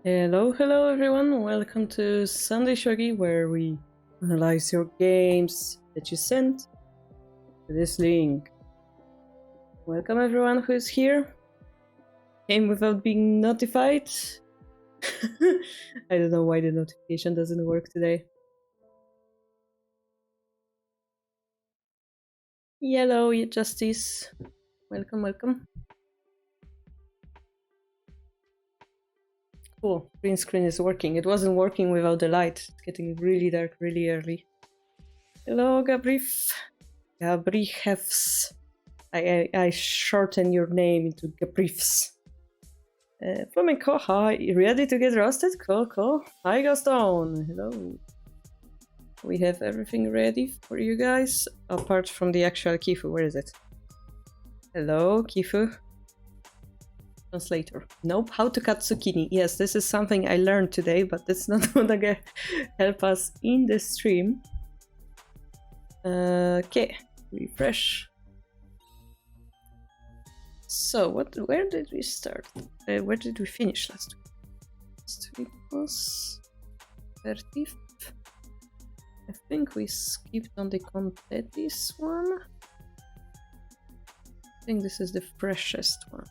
Hello everyone, welcome to Sunday Shogi, where we analyze your games that you sent to this link. Welcome everyone who is here. Came without being notified. I don't know why the notification doesn't work today. Yellow Justice, welcome. Cool, green screen is working. It wasn't working without the light. It's getting really dark really early. Hello, Gabrif. Gabrihefs. I shorten your name into Gabrifs. Flamenco, hi. Ready to get roasted? Cool. Hi, Gaston. Hello. We have everything ready for you guys, apart from the actual Kifu. Where is it? Hello, Kifu. Translator. Nope. How to cut zucchini. Yes, this is something I learned today, but that's not gonna help us in the stream. Okay. Refresh. So, where did we start? Where did we finish last week? Last week was 30th. I think we skipped on the Contetis one. I think this is the freshest one.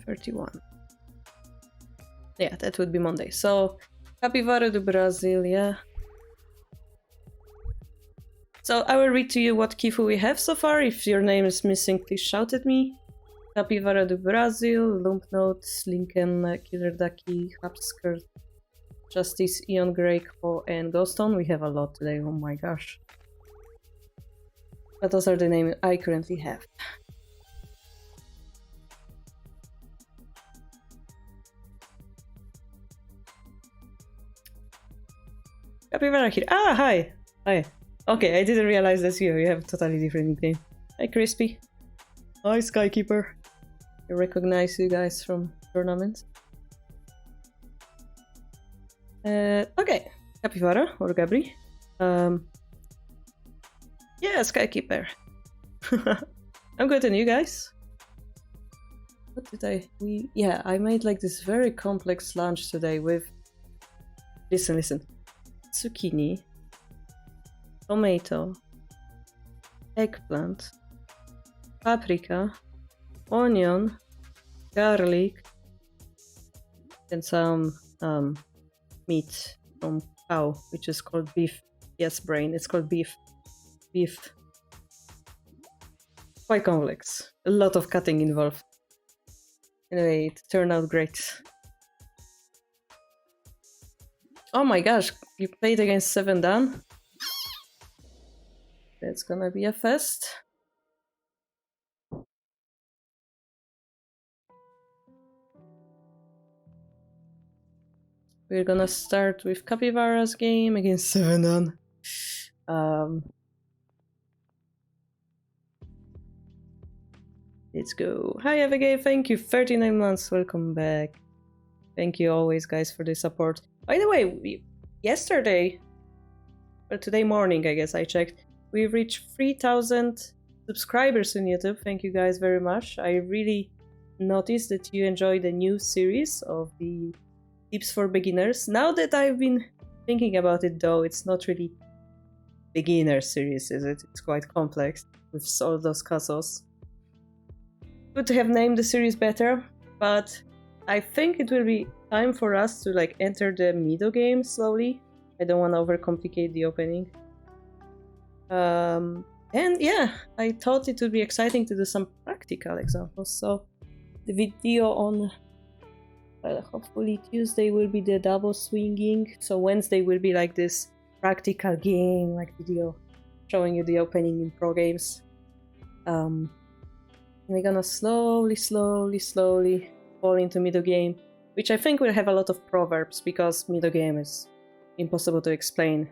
31. Yeah, that would be Monday. So, Capivara do Brazil, yeah. So I will read to you what Kifu we have so far. If your name is missing, please shout at me. Capivara do Brazil, Lumpnote, Lincoln, Killer Ducky, Hapskirt, Justice, Ion Greyco, and Ghoston. We have a lot today, oh my gosh. But those are the names I currently have. Capivara here. Ah, hi! Hi. Okay, I didn't realize that's you. You have a totally different nickname. Hi, Crispy. Hi, Skykeeper. I recognize you guys from tournaments. Okay, Capivara or Gabri. Yeah, Skykeeper. I'm good, and you guys? What did I... I made like this very complex lunch today with... Listen. Zucchini. Tomato, eggplant, paprika, onion, garlic, and some meat from cow, which is called beef. Yes, brain, it's called beef. Beef. Quite complex. A lot of cutting involved. Anyway, it turned out great. Oh my gosh, you played against 7 Dan? It's gonna be a fest. We're gonna start with Capivara's game against 7 Dan. Let's go. Hi Abigail, thank you. 39 months, welcome back. Thank you always, guys, for the support. By the way, yesterday, or today morning, I guess I checked, we reached 3,000 subscribers on YouTube. Thank you guys very much. I really noticed that you enjoy the new series of the tips for beginners. Now that I've been thinking about it, though, it's not really beginner series, is it? It's quite complex with all those castles. Good to have named the series better, but I think it will be time for us to like enter the middle game slowly. I don't want to overcomplicate the opening. And yeah, I thought it would be exciting to do some practical examples. So the video on hopefully Tuesday will be the double swinging. So Wednesday will be like this practical game, like video showing you the opening in pro games. We're gonna slowly fall into middle game, which I think will have a lot of proverbs because middle game is impossible to explain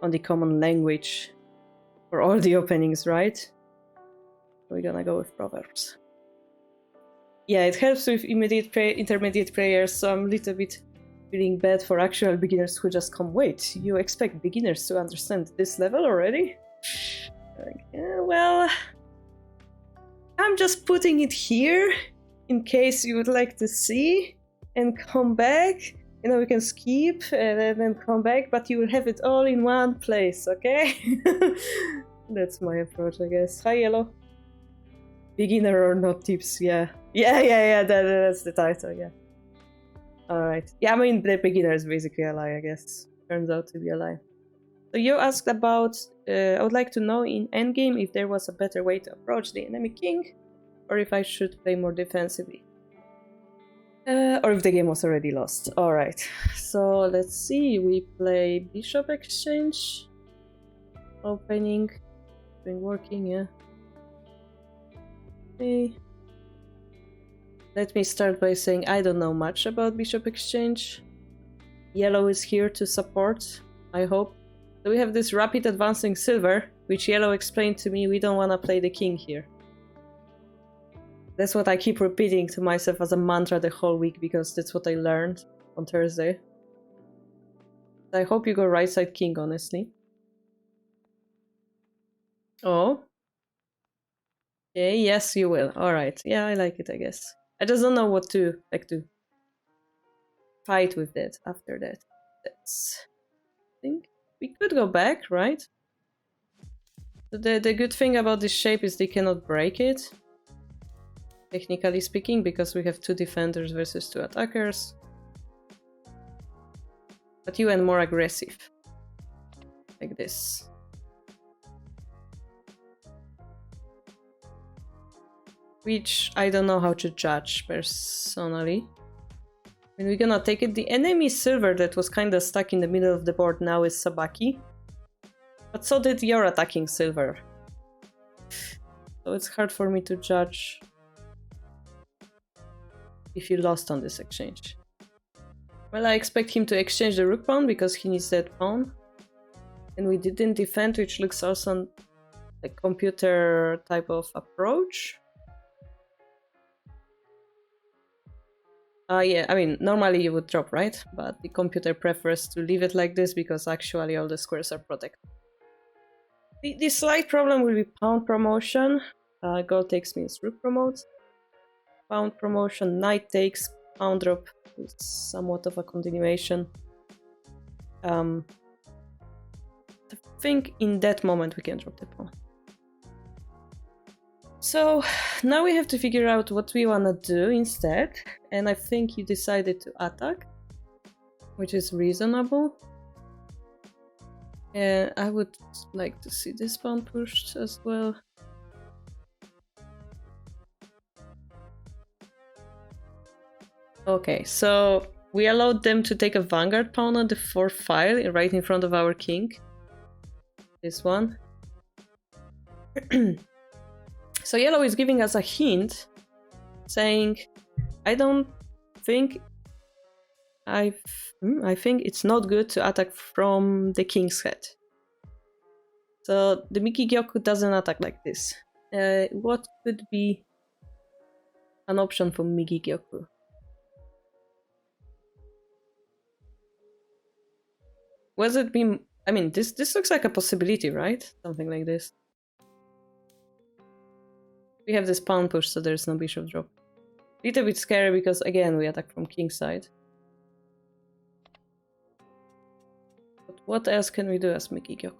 on the common language for all the openings, right? We're gonna go with proverbs. Yeah, it helps with intermediate prayers, so I'm a little bit feeling bad for actual beginners who just come, wait, you expect beginners to understand this level already? Like, yeah, well, I'm just putting it here in case you would like to see. and come back. You know, we can skip and then come back, but you will have it all in one place, okay? That's my approach, I guess. Hi, Yellow. Beginner or not tips, yeah. Yeah, that's the title, yeah. Alright. Yeah, I mean, the beginner is basically a lie, I guess. Turns out to be a lie. So you asked about, I would like to know in endgame if there was a better way to approach the enemy king, or if I should play more defensively. Or if the game was already lost. Alright, so let's see. We play Bishop Exchange. Opening. Been working, yeah. Okay. Let me start by saying I don't know much about Bishop Exchange. Yellow is here to support, I hope. So we have this rapid advancing silver, which Yellow explained to me we don't want to play the king here. That's what I keep repeating to myself as a mantra the whole week, because that's what I learned on Thursday. I hope you go right side king, honestly. Oh. Okay, yes you will. Alright, yeah, I like it, I guess. I just don't know what to, to fight with that after that. That's... I think we could go back, right? The good thing about this shape is they cannot break it. Technically speaking, because we have 2 defenders versus 2 attackers. But you went more aggressive. Like this. Which I don't know how to judge, personally. I mean, we're gonna take it. The enemy silver that was kinda stuck in the middle of the board now is Sabaki. But so did your attacking silver. So it's hard for me to judge if you lost on this exchange. Well, I expect him to exchange the rook pawn because he needs that pawn. And we didn't defend, which looks also a computer type of approach. Yeah, I mean, normally you would drop, right? But the computer prefers to leave it like this because actually all the squares are protected. The slight problem will be pawn promotion. Gold takes means rook promotes. Pawn promotion, knight takes, pawn drop is somewhat of a continuation. I think in that moment we can drop the pawn. So now we have to figure out what we want to do instead, and I think you decided to attack, which is reasonable. And I would like to see this pawn pushed as well. Okay, so we allowed them to take a vanguard pawn on the 4th file right in front of our king. This one. So yellow is giving us a hint, saying, I think it's not good to attack from the king's head. So the Mikigyoku doesn't attack like this. What could be an option for Mikigyoku? Was it be? I mean, this looks like a possibility, right? Something like this. We have this pawn push, so there's no bishop drop. Little bit scary because again we attack from king side. But what else can we do as Mikigyoku?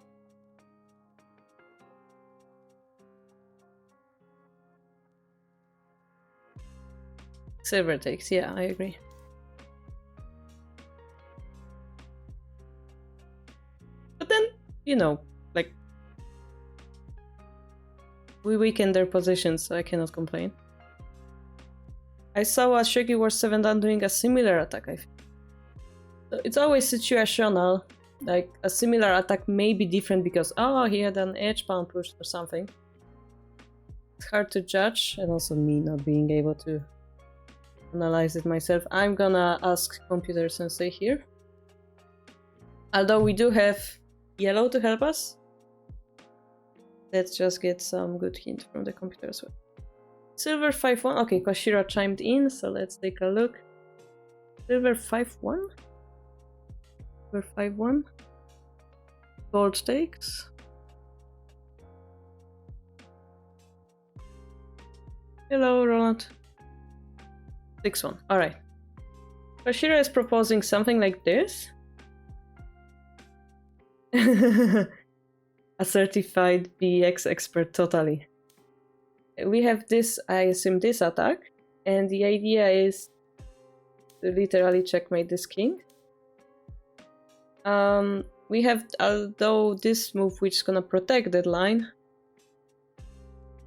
Silver takes, yeah, I agree. But then, you know, like, we weaken their positions, so I cannot complain. I saw a Shogi War 7 Dan doing a similar attack, I think. So it's always situational. Like, a similar attack may be different because, oh, he had an edge pawn push or something. It's hard to judge, and also me not being able to analyze it myself. I'm gonna ask Computer Sensei here. Although we do have yellow to help us. Let's just get some good hint from the computer as well. Silver 5-1. Okay, Koshiro chimed in, so let's take a look. Silver 5-1. Silver 5-1. Gold takes. Hello, Roland. 6-1. Alright. Bashira is proposing something like this. A certified BX expert, totally. We have this, I assume, this attack, and the idea is to literally checkmate this king. We have, although this move which is gonna protect that line,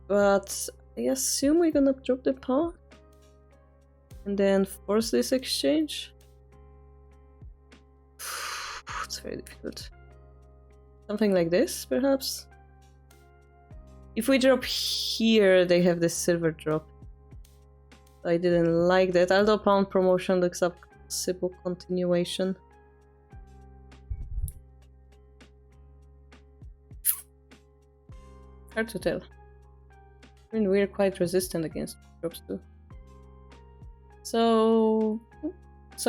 but I assume we're gonna drop the pawn and then force this exchange. It's very difficult. Something like this, perhaps? If we drop here, they have the silver drop. I didn't like that, although pawn promotion looks a possible continuation. Hard to tell. I mean, we're quite resistant against drops too. So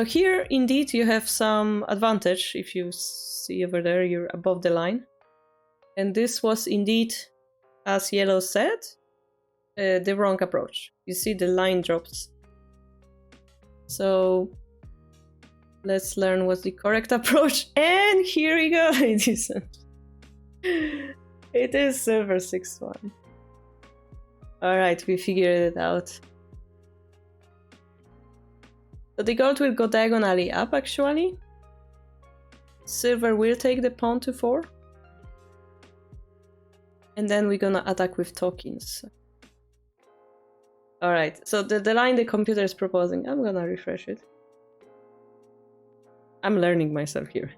here, indeed, you have some advantage. If you see over there, you're above the line. And this was indeed, as Yellow said, the wrong approach. You see the line drops. So let's learn what's the correct approach. And here we go, ladies. It is silver 6-1. Alright, we figured it out. So the gold will go diagonally up, actually. Silver will take the pawn to 4. And then we're gonna attack with tokens. Alright, so the line the computer is proposing, I'm gonna refresh it. I'm learning myself here.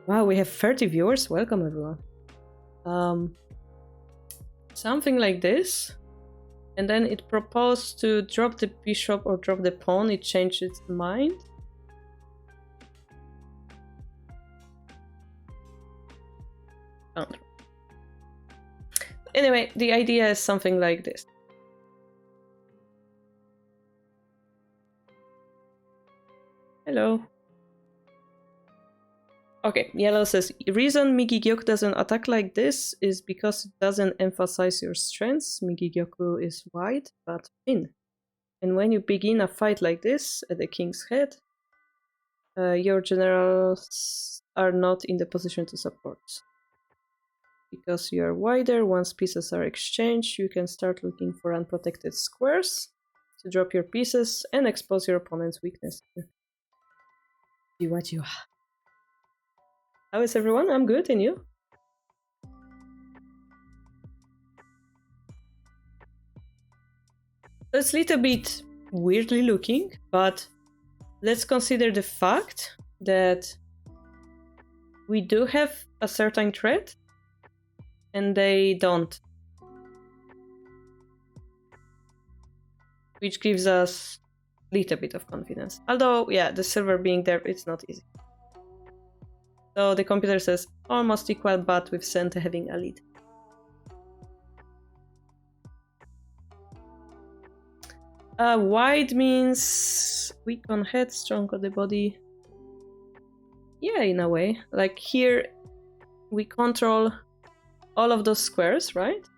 Wow, we have 30 viewers. Welcome, everyone. Something like this. And then it proposed to drop the bishop or drop the pawn. It changed its mind. Oh. Anyway, the idea is something like this. Hello. Okay, Yellow says, reason Migi-Gyoku doesn't attack like this is because it doesn't emphasize your strengths. Migi-Gyoku is wide, but thin. And when you begin a fight like this at the king's head, your generals are not in the position to support. Because you are wider, once pieces are exchanged, you can start looking for unprotected squares to drop your pieces and expose your opponent's weakness. Jiwa. How is everyone? I'm good, and you? It's a little bit weirdly looking, but let's consider the fact that we do have a certain threat and they don't. Which gives us a little bit of confidence. Although, yeah, the silver being there, it's not easy. So the computer says almost equal, but with Sente having a lead. Wide means weak on head, strong on the body. Yeah, in a way. Like here, we control all of those squares, right?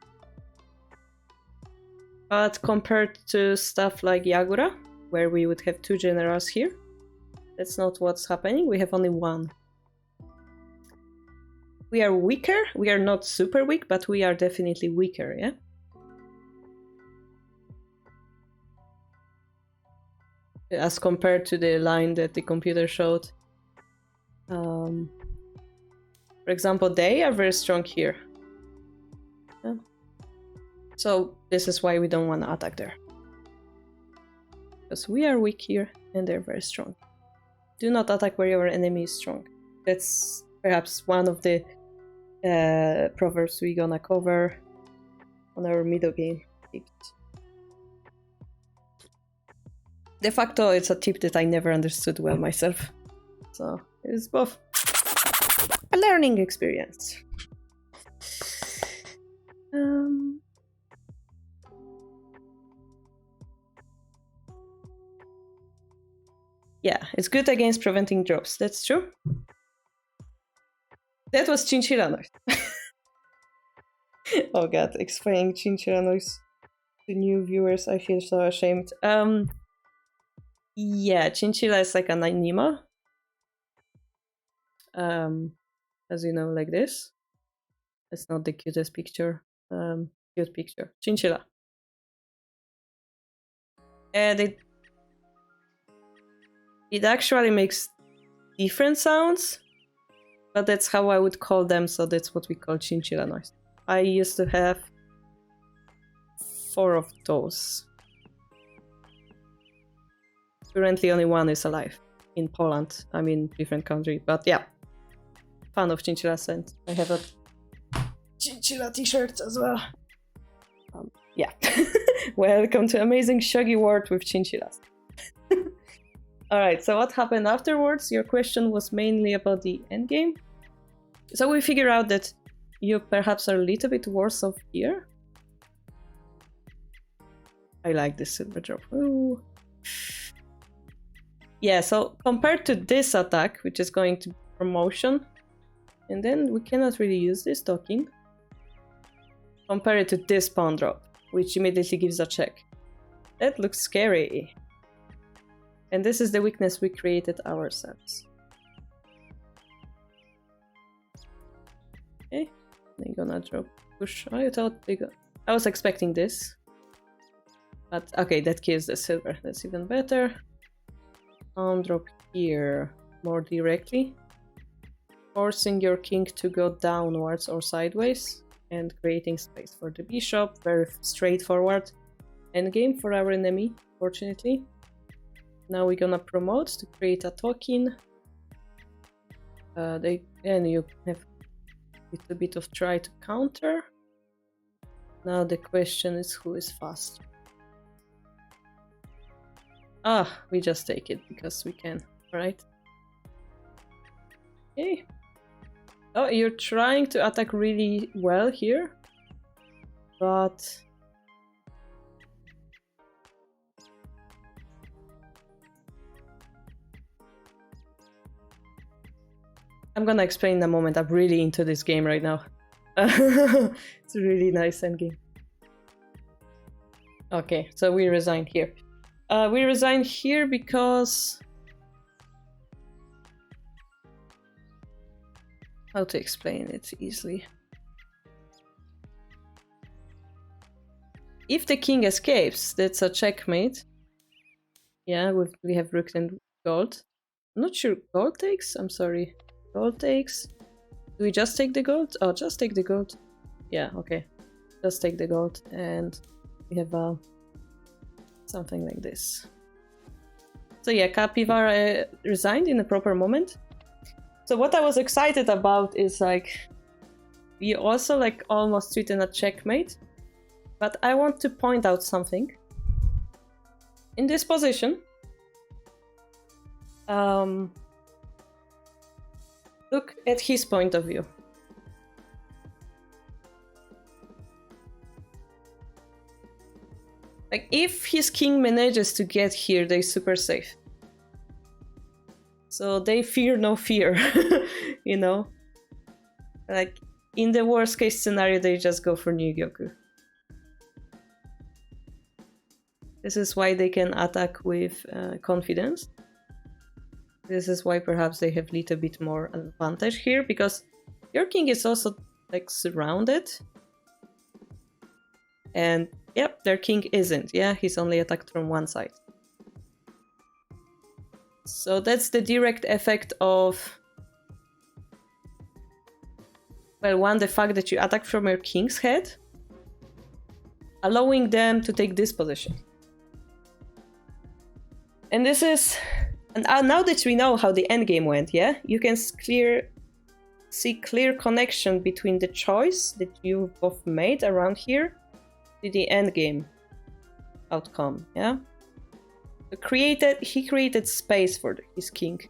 But compared to stuff like Yagura, where we would have 2 generals here, that's not what's happening. We have only 1. We are weaker. We are not super weak, but we are definitely weaker, yeah? As compared to the line that the computer showed. For example, they are very strong here. Yeah. So this is why we don't want to attack there. Because we are weak here and they're very strong. Do not attack where your enemy is strong. That's perhaps one of the proverbs we're gonna cover on our middle game. De facto, it's a tip that I never understood well myself. So it's both a learning experience. Yeah, it's good against preventing drops. That's true. That was chinchilla noise. Oh god, explaining chinchilla noise to new viewers, I feel so ashamed. Yeah, chinchilla is like an animal. As you know, like this. It's not the cutest picture. Cute picture. Chinchilla. And it actually makes different sounds, but that's how I would call them, so that's what we call chinchilla noise. I used to have 4 of those. Currently only 1 is alive in Poland. I'm in different country, but yeah. Fan of chinchilla scent. I have a chinchilla t-shirt as well. Yeah. Welcome to amazing Shogi world with chinchillas. Alright, so what happened afterwards? Your question was mainly about the endgame. So we figure out that you perhaps are a little bit worse off here. I like this silver drop. Ooh. Yeah, so compared to this attack, which is going to promotion, and then we cannot really use this token. Compare it to this pawn drop, which immediately gives a check. That looks scary. And this is the weakness we created ourselves. Okay, they're gonna drop push. I thought they got. I was expecting this. But okay, that kills the silver. That's even better. Drop here more directly. Forcing your king to go downwards or sideways. And creating space for the bishop. Very straightforward endgame for our enemy, fortunately. Now we're gonna promote to create a token. And you have a little bit of try to counter. Now the question is who is faster. We just take it because we can, right? Okay. Oh, you're trying to attack really well here, but I'm gonna explain in a moment. I'm really into this game right now. It's a really nice endgame. Okay, so we resign here. We resign here because... How to explain it easily? If the king escapes, that's a checkmate. Yeah, we have rook and gold. I'm not sure gold takes? I'm sorry. Gold takes. Do we just take the gold? Oh, just take the gold. Yeah, okay. Just take the gold and we have something like this. So yeah, Capivara resigned in a proper moment. So what I was excited about is like, we also like almost treated a checkmate, but I want to point out something. In this position, look at his point of view. Like, if his king manages to get here, they're super safe. So they fear no fear, you know? Like, in the worst case scenario, they just go for Nugyoku. This is why they can attack with confidence. This is why perhaps they have a little bit more advantage here, because your king is also like surrounded. And yep, their king isn't. Yeah, he's only attacked from one side. So that's the direct effect of, well, one, the fact that you attack from your king's head, allowing them to take this position. And this is, and now that we know how the endgame went, yeah, you can see clear connection between the choice that you both made around here to the endgame outcome, yeah? He created space for his king.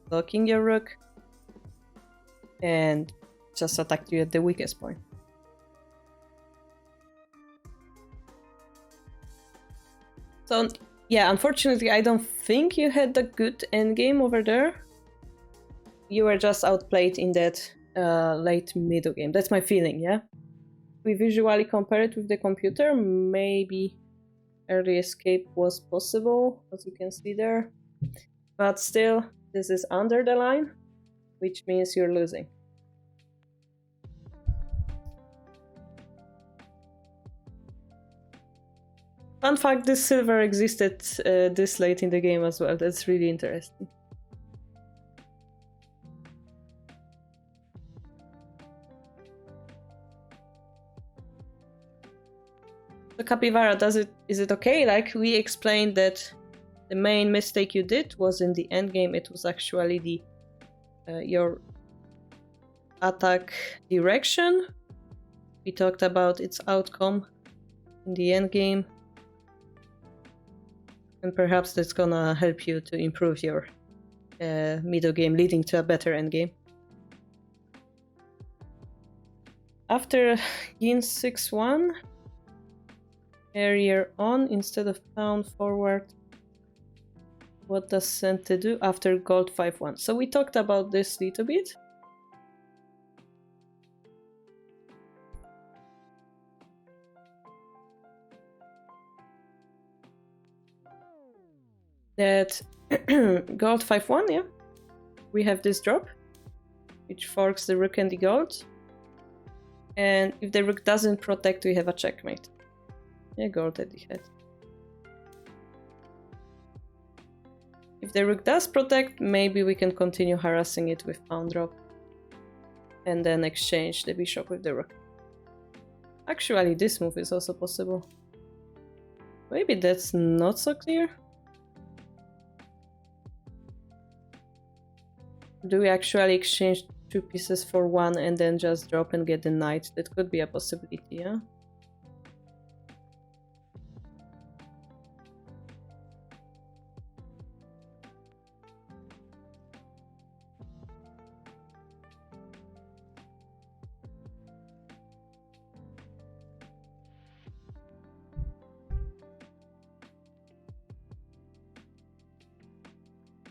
Blocking your rook. And just attacked you at the weakest point. So, yeah, unfortunately, I don't think you had a good endgame over there. You were just outplayed in that late middle game. That's my feeling, yeah? We visually compare it with the computer, maybe early escape was possible, as you can see there. But still, this is under the line, which means you're losing. Fun fact, this silver existed this late in the game as well. That's really interesting. So Capybara, is it okay? Like, we explained that the main mistake you did was in the end game. It was actually the your attack direction. We talked about its outcome in the end game. And perhaps that's gonna help you to improve your middle game, leading to a better endgame. After Yin 6-1, carrier on instead of pound forward. What does Sente do after gold 5-1? So we talked about this a little bit. That gold 5-1, yeah. We have this drop, which forks the rook and the gold. And if the rook doesn't protect, we have a checkmate. Yeah, gold at the head. If the rook does protect, maybe we can continue harassing it with pawn drop. And then exchange the bishop with the rook. Actually, this move is also possible. Maybe that's not so clear. Do we actually exchange 2 pieces for 1 and then just drop and get the knight? That could be a possibility, yeah?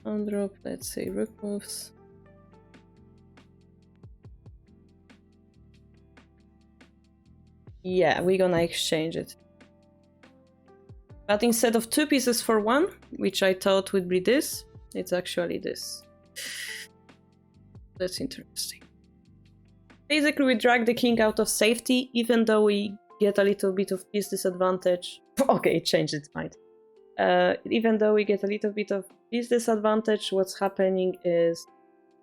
On drop, let's say rook moves. Yeah, we're gonna exchange it. But instead of 2 pieces for 1, which I thought would be this, it's actually this. That's interesting. Basically, we drag the king out of safety, even though we get a little bit of piece disadvantage. Okay, it changed its mind. Even though we get a little bit of piece disadvantage, what's happening is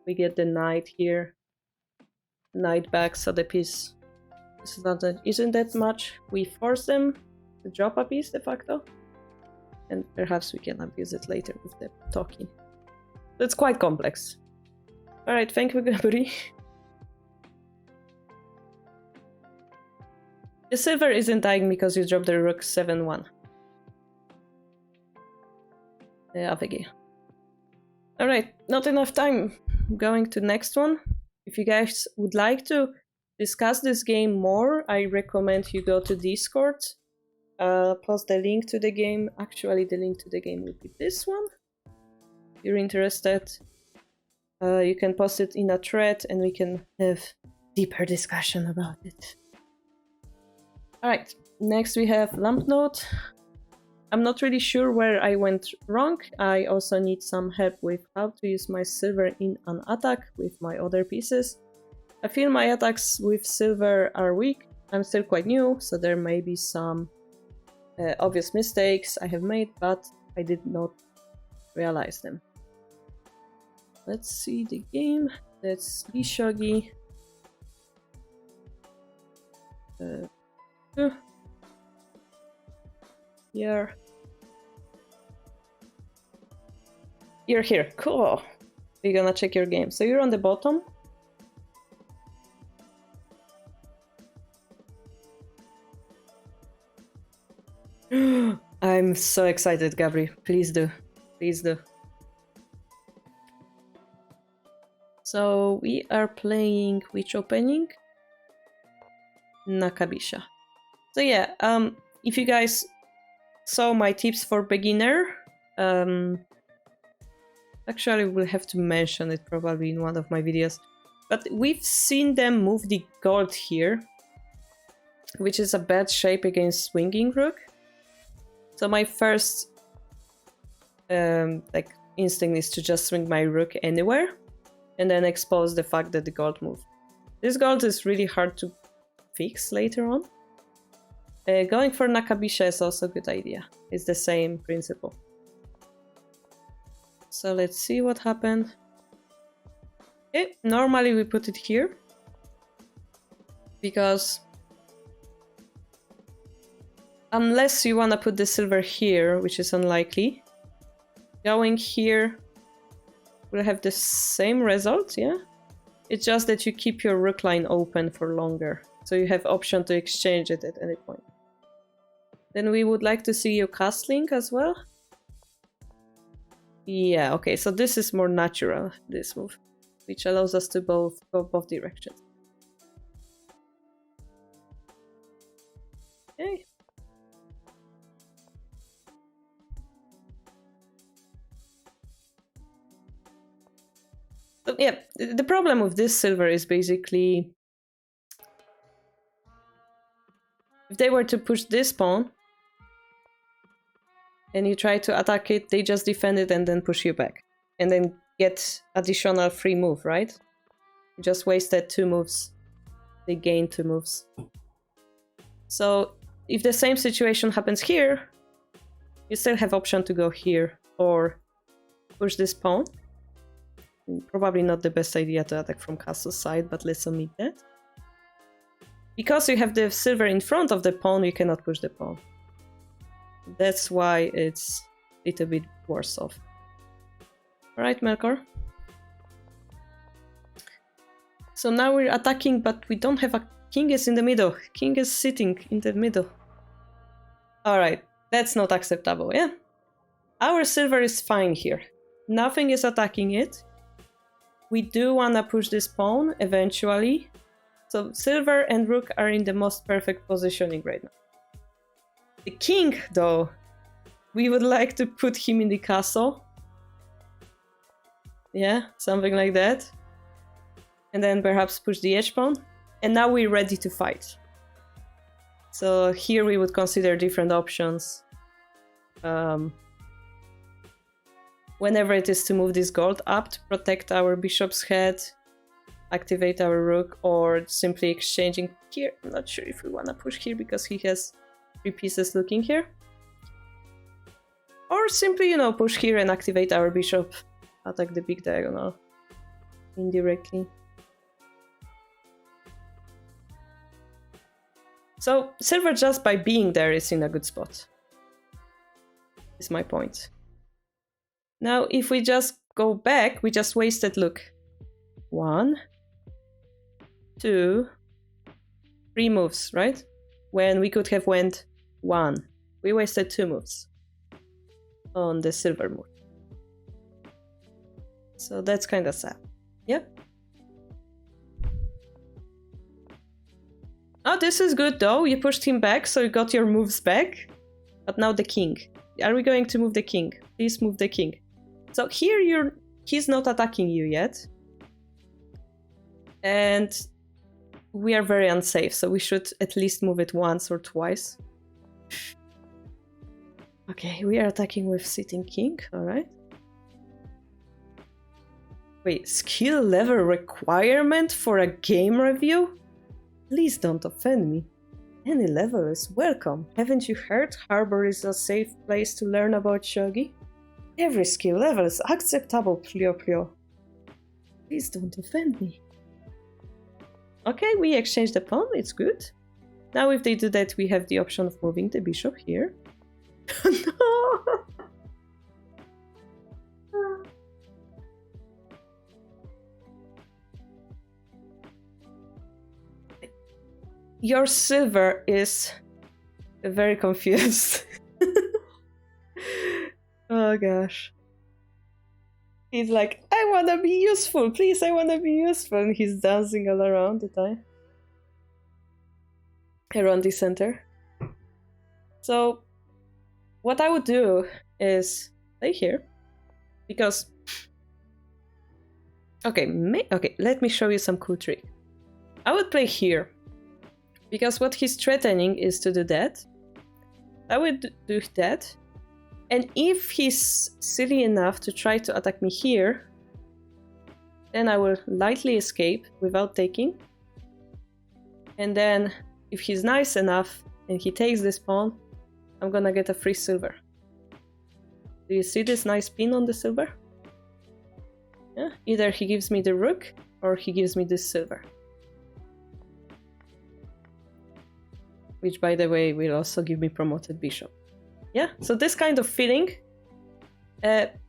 we get the knight here. Knight back, so the piece disadvantage isn't that much. We force them to drop a piece de facto. And perhaps we can abuse it later with the talking. It's quite complex. Alright, thank you, Gabri. The silver isn't dying because you dropped the rook 7-1. AVG. Alright, not enough time. I'm going to next one. If you guys would like to discuss this game more, I recommend you go to Discord. Post the link to the game. Actually, the link to the game would be this one. If you're interested, you can post it in a thread and we can have deeper discussion about it. Alright, next we have Lamp Note. I'm not really sure where I went wrong. I also need some help with how to use my silver in an attack with my other pieces. I feel my attacks with silver are weak. I'm still quite new, so there may be some obvious mistakes I have made, but I did not realize them. Let's see the game. That's Shogi. Here. You're here. Cool. We're gonna check your game. So you're on the bottom. I'm so excited, Gabri. Please do. Please do. So we are playing which opening? Nakabisha. So yeah, if you guys saw my tips for beginner, actually we'll have to mention it probably in one of my videos, but we've seen them move the gold here, which is a bad shape against swinging rook. So my first like instinct is to just swing my rook anywhere and then expose the fact that the gold moved. This gold is really hard to fix later on. Going for Nakabisha is also a good idea. It's the same principle. So let's see what happened. Okay, normally we put it here because unless you want to put the silver here, which is unlikely, going here will have the same result, yeah? It's just that you keep your rook line open for longer, so you have option to exchange it at any point. Then we would like to see you castling as well. Yeah, okay, so this is more natural, this move, which allows us to go both directions. Okay. So, yeah, the problem with this silver is basically if they were to push this pawn and you try to attack it, they just defend it and then push you back. And then get additional free move, right? You just wasted 2 moves. They gain 2 moves. So if the same situation happens here, you still have option to go here or push this pawn. Probably not the best idea to attack from castle side, but let's omit that. Because you have the silver in front of the pawn, you cannot push the pawn. That's why it's a little bit worse off. Alright, Melkor. So now we're attacking, but we don't have a king is in the middle. King is sitting in the middle. Alright, that's not acceptable, yeah? Our silver is fine here. Nothing is attacking it. We do want to push this pawn eventually. So silver and rook are in the most perfect positioning right now. The king, though, we would like to put him in the castle. Yeah, something like that. And then perhaps push the edge pawn. And now we're ready to fight. So here we would consider different options. Whenever it is to move this gold up to protect our bishop's head, activate our rook, or simply exchanging here. I'm not sure if we want to push here because he has 3 pieces looking here. Or simply, you know, push here and activate our bishop, attack the big diagonal indirectly. So silver just by being there is in a good spot, is my point. Now if we just go back, we just wasted, look, 1, 2, 3 moves, right? When we could have went 1. We wasted 2 moves on the silver move. So that's kind of sad. Yeah. Oh, this is good though. You pushed him back, so you got your moves back. But now the king. Are we going to move the king? Please move the king. So here he's not attacking you yet. And we are very unsafe, so we should at least move it once or twice. Okay, we are attacking with sitting king, alright. Wait, skill level requirement for a game review? Please don't offend me. Any level is welcome. Haven't you heard Harbor is a safe place to learn about Shogi? Every skill level is acceptable, Plio. Please don't offend me. Okay, we exchange the pawn, it's good. Now if they do that, we have the option of moving the bishop here. No! Your silver is very confused. Oh gosh. He's like, I wanna be useful, please, I wanna be useful. And he's dancing all around the time. Around the center. So, what I would do is stay here. Because... Okay, let me show you some cool trick. I would play here. Because what he's threatening is to do that. I would do that. And if he's silly enough to try to attack me here, then I will lightly escape without taking. And then if he's nice enough and he takes this pawn, I'm gonna get a free silver. Do you see this nice pin on the silver? Yeah? Either he gives me the rook or he gives me this silver. Which, by the way, will also give me promoted bishop. Yeah, so this kind of feeling.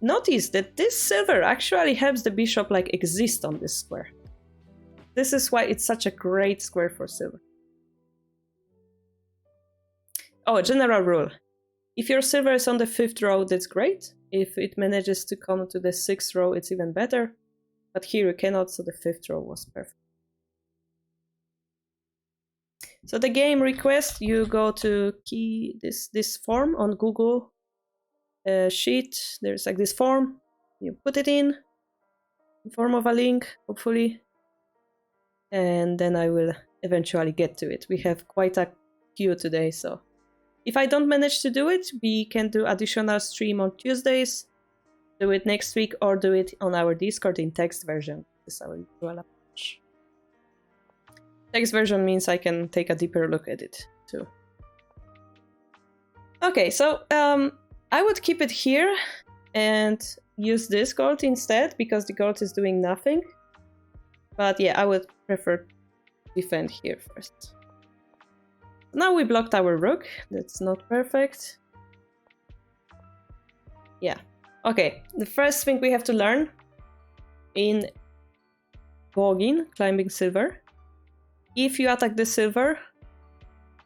Notice that this silver actually helps the bishop like exist on this square. This is why it's such a great square for silver. Oh, general rule. If your silver is on the 5th row, that's great. If it manages to come to the 6th row, it's even better. But here you cannot, so the 5th row was perfect. So the game request, you go to key this form on Google Sheet. There's like this form. You put it in form of a link, hopefully. And then I will eventually get to it. We have quite a queue today, so if I don't manage to do it, we can do additional stream on Tuesdays, do it next week, or do it on our Discord in text version. This is our usual approach. Text version means I can take a deeper look at it too. Okay, so I would keep it here and use this gold instead, because the gold is doing nothing. But yeah, I would prefer defend here first. Now we blocked our rook. That's not perfect. Yeah. Okay, the first thing we have to learn in Bogin, climbing silver, if you attack the silver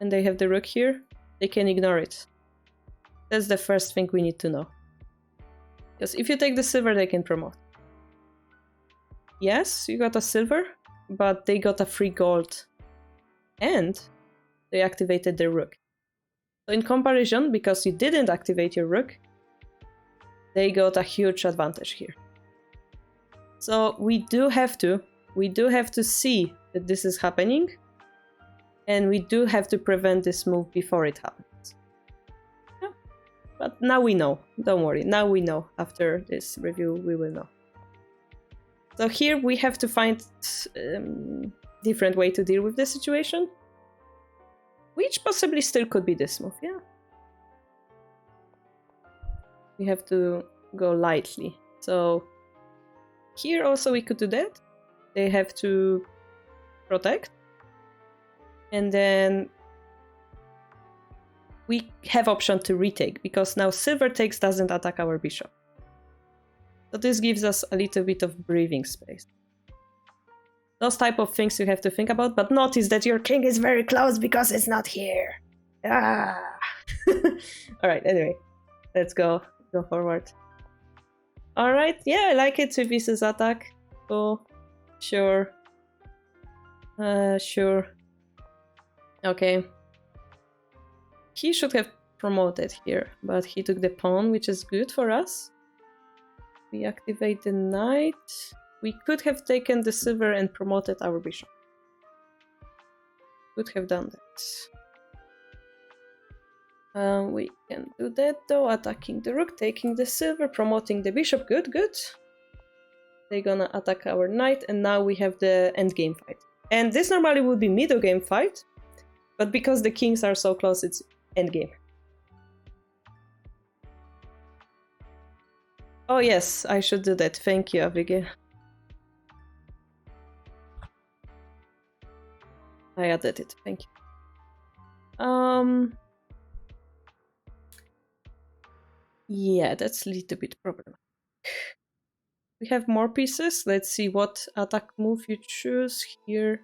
and they have the rook here, they can ignore it. That's the first thing we need to know. Because if you take the silver, they can promote. Yes, you got a silver, but they got a free gold. And they activated their rook. So in comparison, because you didn't activate your rook, they got a huge advantage here. So we do have to see that this is happening, and we do have to prevent this move before it happens. Yeah. But now we know. Don't worry. Now we know. After this review, we will know. So here we have to find different way to deal with the situation, which possibly still could be this move. Yeah. We have to go lightly. So here also we could do that. They have to protect. And then we have option to retake, because now silver takes doesn't attack our bishop. So this gives us a little bit of breathing space. Those type of things you have to think about, but notice that your king is very close because it's not here. Ah. Alright, anyway. Let's go forward. Alright, yeah, I like it. 2 pieces attack. Cool. Sure. Sure. Okay. He should have promoted here, but he took the pawn, which is good for us. We activate the knight. We could have taken the silver and promoted our bishop. Could have done that. We can do that though, attacking the rook, taking the silver, promoting the bishop. Good, good. They're gonna attack our knight, and now we have the endgame fight. And this normally would be middle game fight, but because the kings are so close, it's endgame. Oh yes, I should do that. Thank you, Abigail. I added it. Thank you. Yeah, that's a little bit problematic. We have more pieces. Let's see what attack move you choose here.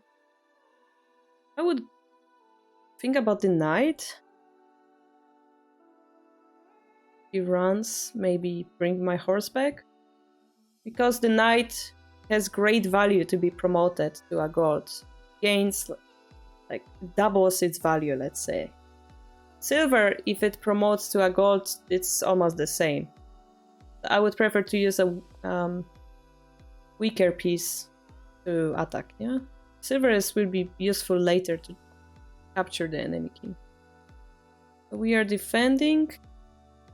I would think about the knight. He runs, maybe bring my horse back. Because the knight has great value to be promoted to a gold. Gains, like, doubles its value, let's say. Silver, if it promotes to a gold, it's almost the same. I would prefer to use a weaker piece to attack, yeah? Silver will be useful later to capture the enemy king. We are defending,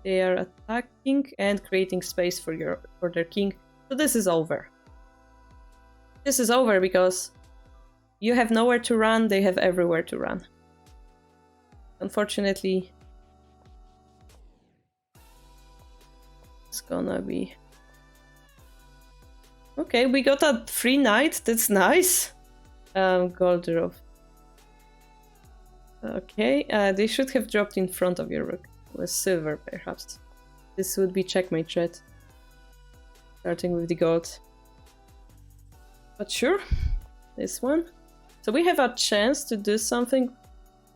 they are attacking and creating space for their king. So this is over. This is over because you have nowhere to run, they have everywhere to run. Unfortunately, it's gonna be... Okay, we got a free knight, that's nice. Gold drop. Okay, they should have dropped in front of your rook. With silver, perhaps. This would be checkmate threat. Starting with the gold. But sure, this one. So we have a chance to do something.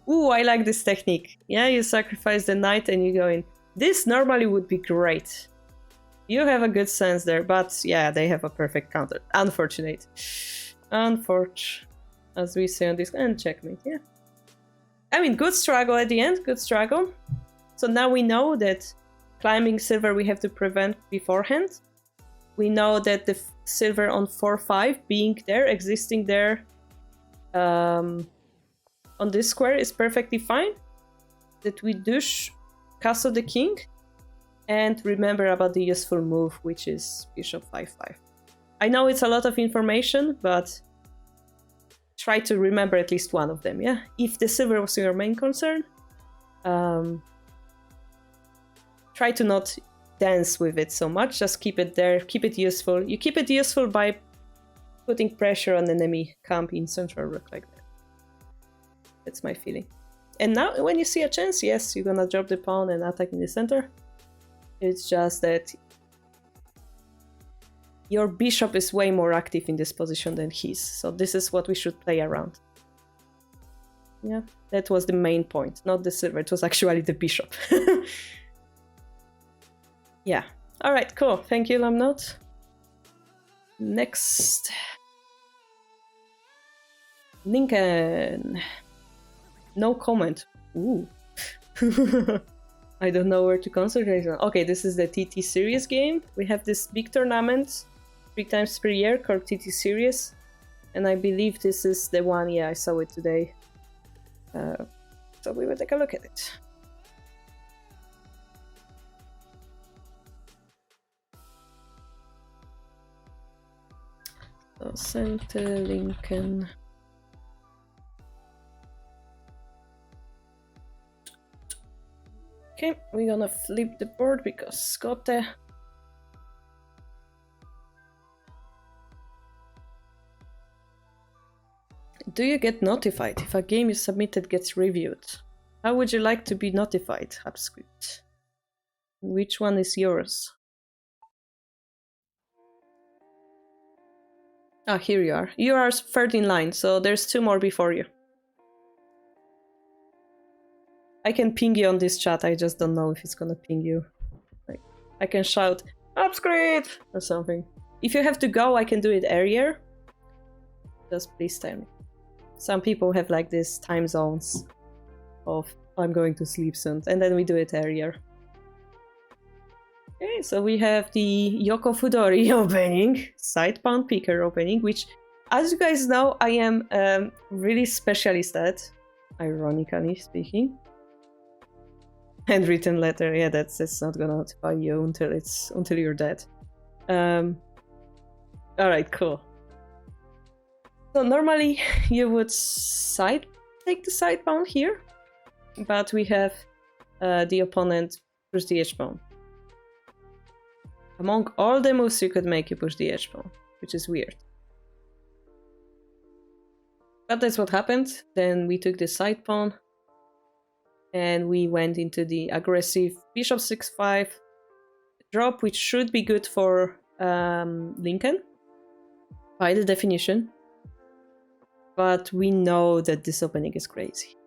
Ooh, I like this technique. Yeah, you sacrifice the knight and you go in. This normally would be great. You have a good sense there, but yeah, they have a perfect counter. Unfortunate. Unfortunate. As we say on this, and checkmate, yeah. I mean, good struggle at the end, good struggle. So now we know that climbing silver we have to prevent beforehand. We know that the silver on 4-5 being there, existing there on this square is perfectly fine. That we do castle the king and remember about the useful move, which is bishop 5-5. I know it's a lot of information, but try to remember at least one of them, yeah? If the silver was your main concern, try to not dance with it so much, just keep it there, keep it useful. You keep it useful by putting pressure on enemy camp in central rook like that. That's my feeling. And now when you see a chance, yes, you're gonna drop the pawn and attack in the center. It's just that your bishop is way more active in this position than his, so this is what we should play around. Yeah, that was the main point, not the silver, it was actually the bishop. Yeah, alright, cool, thank you, Lamnot. Next. Lincoln. No comment. Ooh. I don't know where to concentrate on. Okay, this is the TT Series game. We have this big tournament 3 times per year called TT Series. And I believe this is the one, yeah, I saw it today. So we will take a look at it. So center Lincoln. Okay, we're gonna flip the board because Scott. Do you get notified if a game you submitted gets reviewed? How would you like to be notified, HubScript? Which one is yours? Ah, here you are. You are third in line, so there's 2 more before you. I can ping you on this chat, I just don't know if it's gonna ping you. Like, I can shout, HubScript! Or something. If you have to go, I can do it earlier. Just please tell me. Some people have like these time zones of I'm going to sleep soon, and then we do it earlier. Okay, so we have the Yoko Fudori opening, side pound picker opening, which, as you guys know, I am really specialist at, ironically speaking. Handwritten letter, yeah, that's not gonna notify you until you're dead. Alright, cool. So normally you would take the side pawn here, but we have the opponent push the edge pawn. Among all the moves you could make, you push the edge pawn, which is weird. But that's what happened. Then we took the side pawn, and we went into the aggressive bishop 6-5 drop, which should be good for Lincoln, by the definition. But we know that this opening is crazy.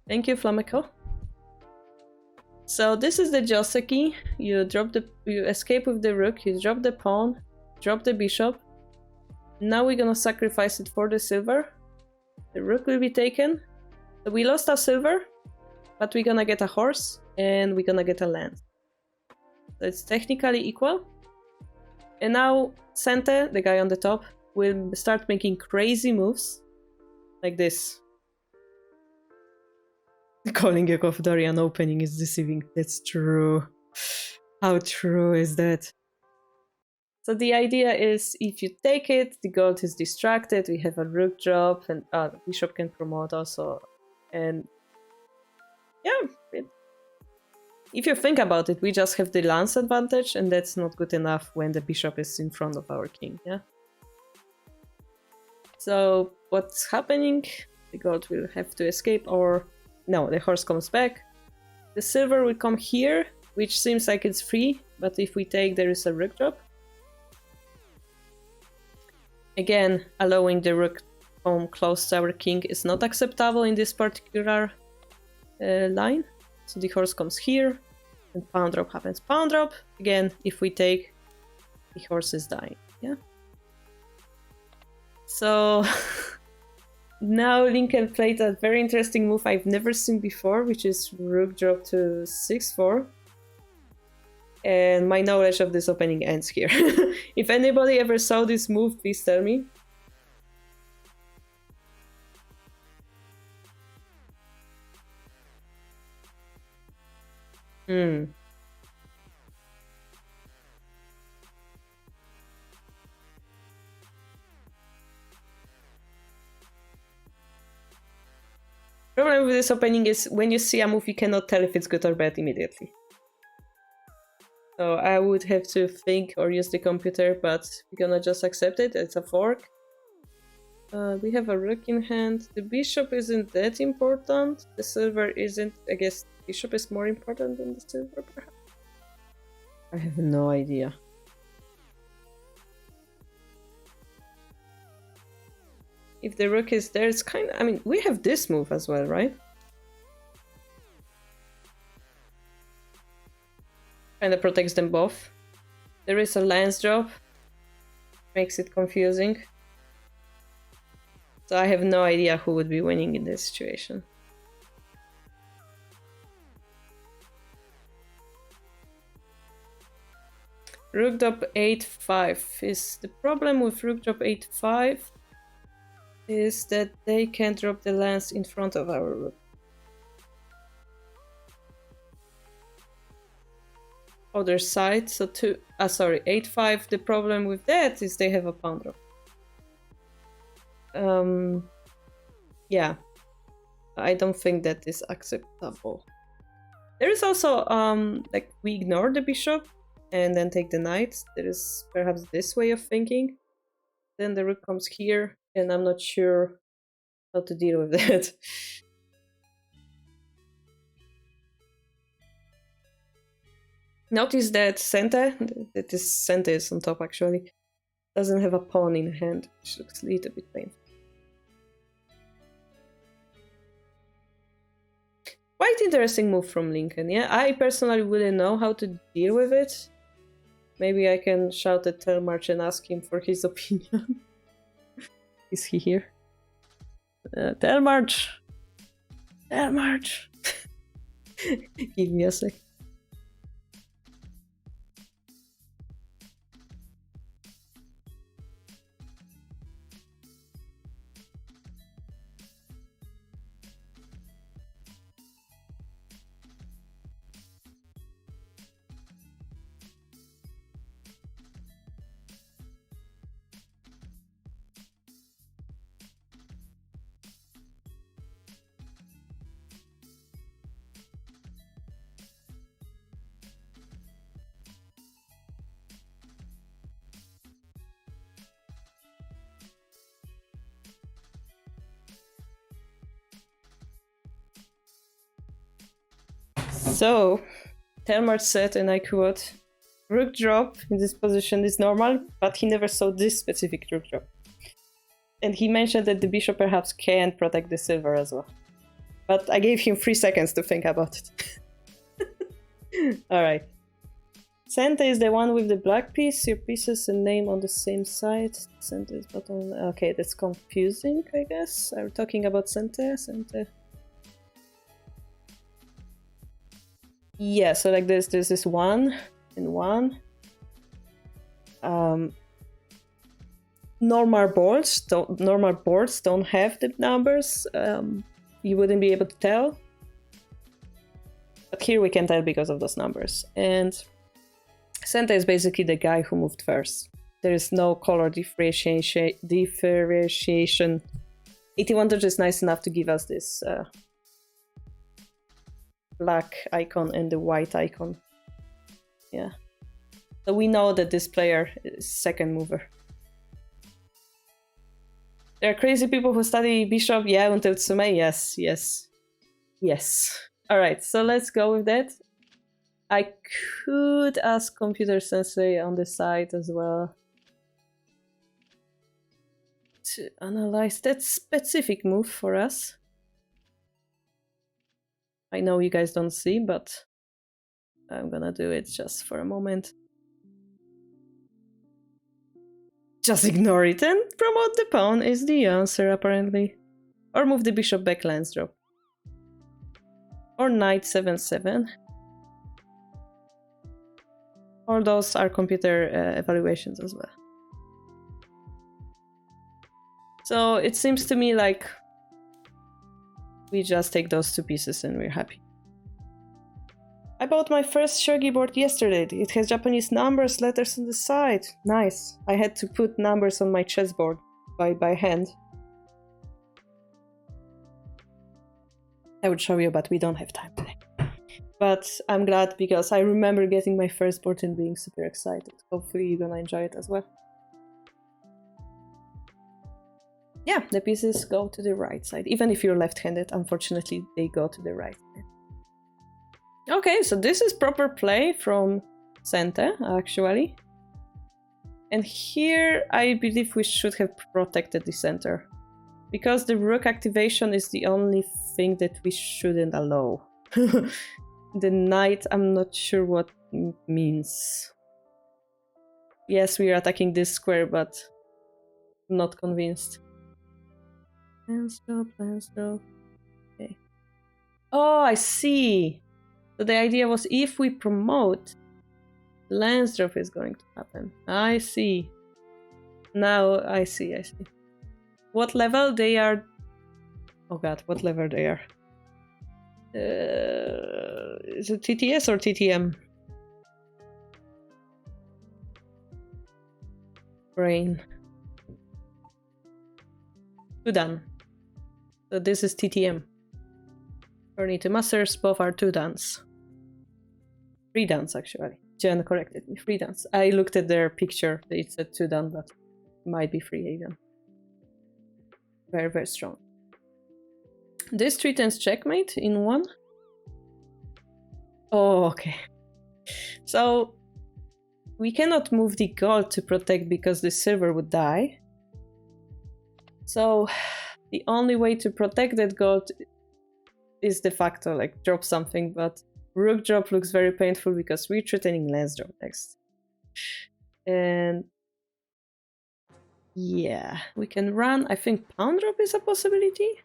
Thank you, Flameco. So this is the Joseki. You escape with the rook, you drop the pawn, drop the bishop. Now we're gonna sacrifice it for the silver. The rook will be taken. So we lost our silver, but we're gonna get a horse and we're gonna get a land. So it's technically equal. And now Sente, the guy on the top, will start making crazy moves like this. Calling a of Dorian opening is deceiving. That's true. How true is that? So the idea is, if you take it, the gold is distracted, we have a rook drop, and the bishop can promote also. And yeah, if you think about it, we just have the lance advantage, and that's not good enough when the bishop is in front of our king, yeah? So what's happening? The gold will have to escape, or no, the horse comes back. The silver will come here, which seems like it's free, but if we take, there is a rook drop. Again, allowing the rook home close to our king is not acceptable in this particular line. So the horse comes here, and pawn drop happens. Pawn drop, again, if we take, the horse is dying, yeah? So now Lincoln played a very interesting move I've never seen before, which is rook drop to 6-4. And my knowledge of this opening ends here. If anybody ever saw this move, please tell me. Problem with this opening is when you see a move, you cannot tell if it's good or bad immediately. So I would have to think or use the computer, but we're gonna just accept it. It's a fork. We have a rook in hand. The bishop isn't that important. The silver isn't. I guess bishop is more important than the silver, perhaps. I have no idea. If the rook is there, it's kind of... I mean, we have this move as well, right? Kind of protects them both. There is a lance drop. Makes it confusing. So I have no idea who would be winning in this situation. Rook drop 8-5 is the problem with rook drop 8-5 is that they can drop the lance in front of our rook. Other side, so 8-5. The problem with that is they have a pawn drop. Yeah, I don't think that is acceptable. There is also like we ignore the bishop and then take the knight. There is perhaps this way of thinking. Then the rook comes here, and I'm not sure how to deal with that. Notice that Sente is on top actually. Doesn't have a pawn in hand, which looks a little bit painful. Quite interesting move from Lincoln, yeah? I personally wouldn't know how to deal with it. Maybe I can shout at Telmarch and ask him for his opinion. Is he here? Telmarch! Telmarch! Give me a sec. So, Telmarch said, and I quote, "Rook drop in this position is normal, but he never saw this specific rook drop." And he mentioned that the bishop perhaps can protect the silver as well. But I gave him 3 seconds to think about it. Alright. Sente is the one with the black piece, your pieces and name on the same side. Sente is bottom. Okay, that's confusing, I guess. Are we talking about Sente? Sente. Yeah, so like this, there's this 1 and 1. Normal boards don't have the numbers. You wouldn't be able to tell. But here we can tell because of those numbers. And center is basically the guy who moved first. There is no color differentiation. 81 touch is nice enough to give us this black icon and the white icon. Yeah. So we know that this player is second mover. There are crazy people who study bishop, yeah, until Tsume, yes, yes, yes. Alright, so let's go with that. I could ask Computer Sensei on the side as well to analyze that specific move for us. I know you guys don't see, but I'm gonna do it just for a moment. Just ignore it and promote the pawn is the answer, apparently. Or move the bishop back lance drop. Or knight 7-7. All those are computer evaluations as well. So it seems to me like we just take those two pieces and we're happy. I bought my first shogi board yesterday. It has Japanese numbers, letters on the side. Nice. I had to put numbers on my chessboard by hand. I would show you, but we don't have time today. But I'm glad because I remember getting my first board and being super excited. Hopefully you're gonna enjoy it as well. Yeah, the pieces go to the right side. Even if you're left-handed, unfortunately, they go to the right side. Okay, so this is proper play from Sente, actually. And here, I believe we should have protected the center. Because the rook activation is the only thing that we shouldn't allow. The knight, I'm not sure what it means. Yes, we are attacking this square, but I'm not convinced. Lance drop, lance drop. Okay. Oh, I see. So the idea was if we promote, lance drop is going to happen. I see. Now I see, I see. What level they are? Oh god, what level they are? Is it TTS or TTM? Brain. Two dan. So this is TTM. Journey to Masters, both are 2 dans. 3 dans actually. Jen corrected me, 3 dans. I looked at their picture, it said 2 dan, but it might be 3 even. Very, very strong. This 3 tens checkmate in 1. Oh, okay. So we cannot move the gold to protect because the silver would die. So the only way to protect that gold is de facto like drop something, but rook drop looks very painful because we're threatening lance drop next. And yeah, we can run. I think pawn drop is a possibility.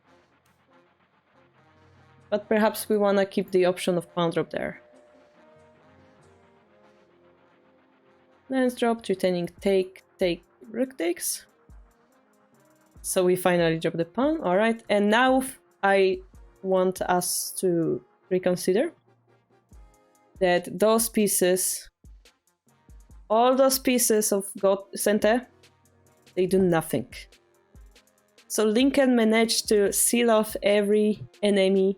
But perhaps we want to keep the option of pawn drop there. Lance drop, threatening take, rook takes. So we finally drop the pawn, alright. And now I want us to reconsider that those pieces, all those pieces of God Center, they do nothing. So Lincoln managed to seal off every enemy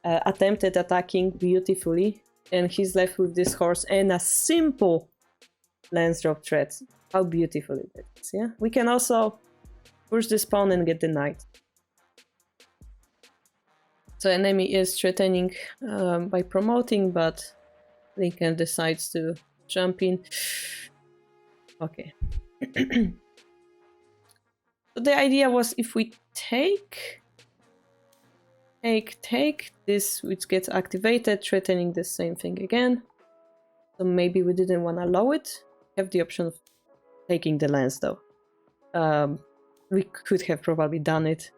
attempt at attacking beautifully, and he's left with this horse and a simple lance drop threat. How beautiful it is, yeah? We can also push this pawn and get the knight. So enemy is threatening by promoting, but Lincoln decides to jump in. Okay. So the idea was if we take, this which gets activated, threatening the same thing again. So maybe we didn't want to allow it. Have the option of taking the lance though. We could have probably done it.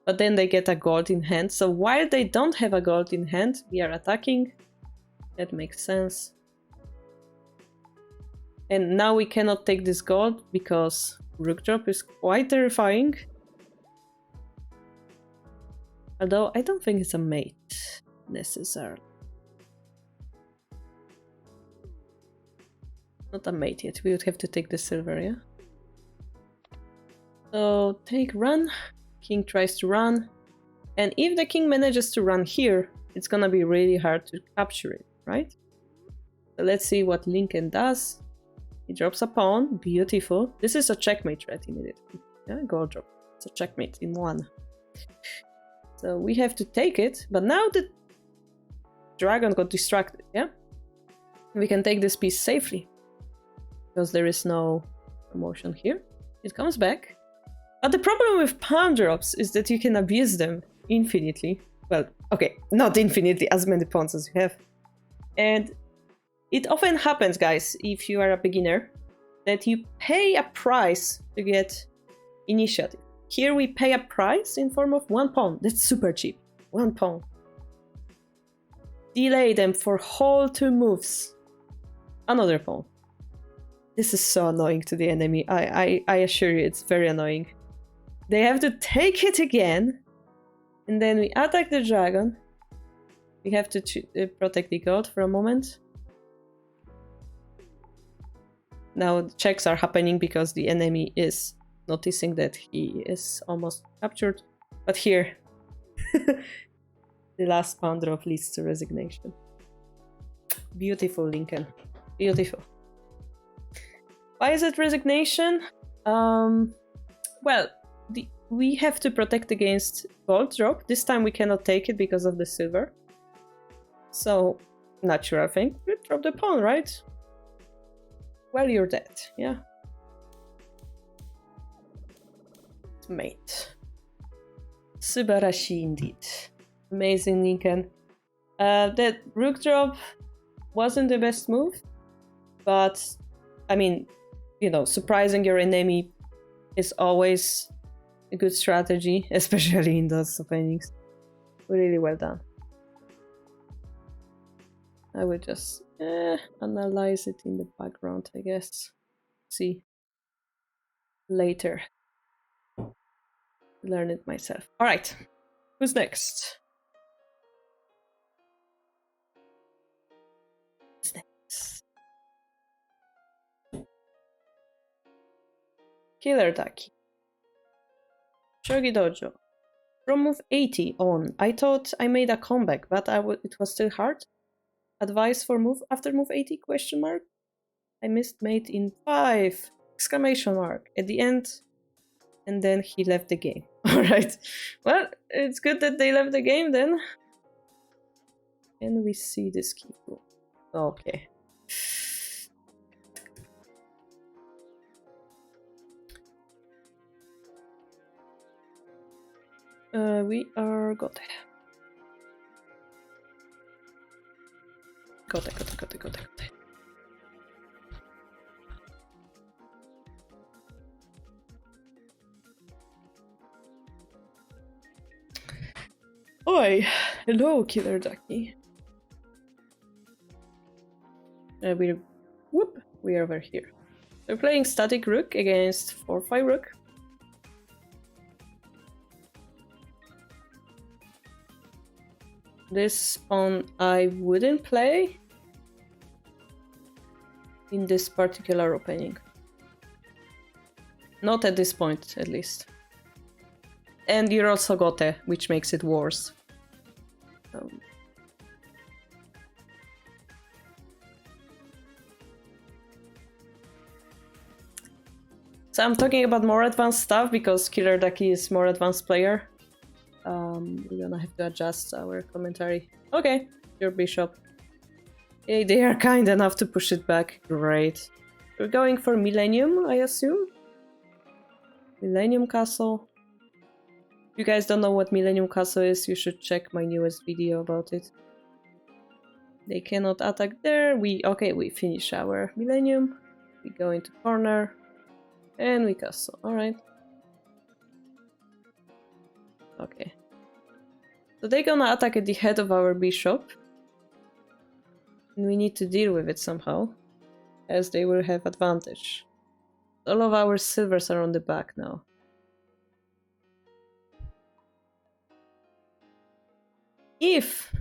But then they get a gold in hand. So while they don't have a gold in hand, we are attacking. That makes sense. And now we cannot take this gold because rook drop is quite terrifying. Although I don't think it's a mate necessarily. Not a mate yet. We would have to take the silver, yeah? So take run. King tries to run. And if the king manages to run here, it's gonna be really hard to capture it, right? So let's see what Lincoln does. He drops a pawn. Beautiful. This is a checkmate threat immediately. Yeah, go drop. It's a checkmate in one. So we have to take it. But now the dragon got distracted, yeah? We can take this piece safely. Because there is no promotion here. It comes back. But the problem with pawn drops is that you can abuse them infinitely. Well, okay, not infinitely, as many pawns as you have. And it often happens, guys, if you are a beginner, that you pay a price to get initiative. Here we pay a price in form of 1 pawn. That's super cheap. 1 pawn. Delay them for whole 2 moves. Another pawn. This is so annoying to the enemy. I assure you, it's very annoying. They have to take it again. And then we attack the dragon. We have to protect the gold for a moment. Now the checks are happening because the enemy is noticing that he is almost captured. But here, the last pawn drop leads to resignation. Beautiful, Lincoln. Beautiful. Why is it resignation? Well, we have to protect against gold drop. This time we cannot take it because of the silver. So, natural thing. We drop the pawn, right? Well, you're dead, yeah? Mate. Subarashi indeed. Amazing, Lincoln. That rook drop wasn't the best move, but I mean, you know, surprising your enemy is always a good strategy, especially in those openings. Really well done. I would just analyze it in the background, I guess. See later. Learn it myself. All right, who's next? Who's next? Killer Ducky. Shogi Dojo. From move 80 on, I thought I made a comeback, but it was still hard. Advice for move after move 80? Question mark. I missed mate in 5! Exclamation mark. At the end. And then he left the game. Alright. Well, it's good that they left the game then. Can we see this key? Okay. We are got it. Got it. Oi! Hello, Killer Ducky. We're over here. We're playing static rook against 4-5 rook. This pawn I wouldn't play in this particular opening. Not at this point, at least. And you're also gote, which makes it worse. So I'm talking about more advanced stuff because Killer Ducky is more advanced player. We're gonna have to adjust our commentary. Okay, your bishop. Hey, they are kind enough to push it back. Great. We're going for Millennium, I assume? Millennium Castle. If you guys don't know what Millennium Castle is, you should check my newest video about it. They cannot attack there. We finish our Millennium. We go into corner. And we castle. Alright. Okay. So they're gonna attack at the head of our bishop. And we need to deal with it somehow. As they will have advantage. All of our silvers are on the back now. If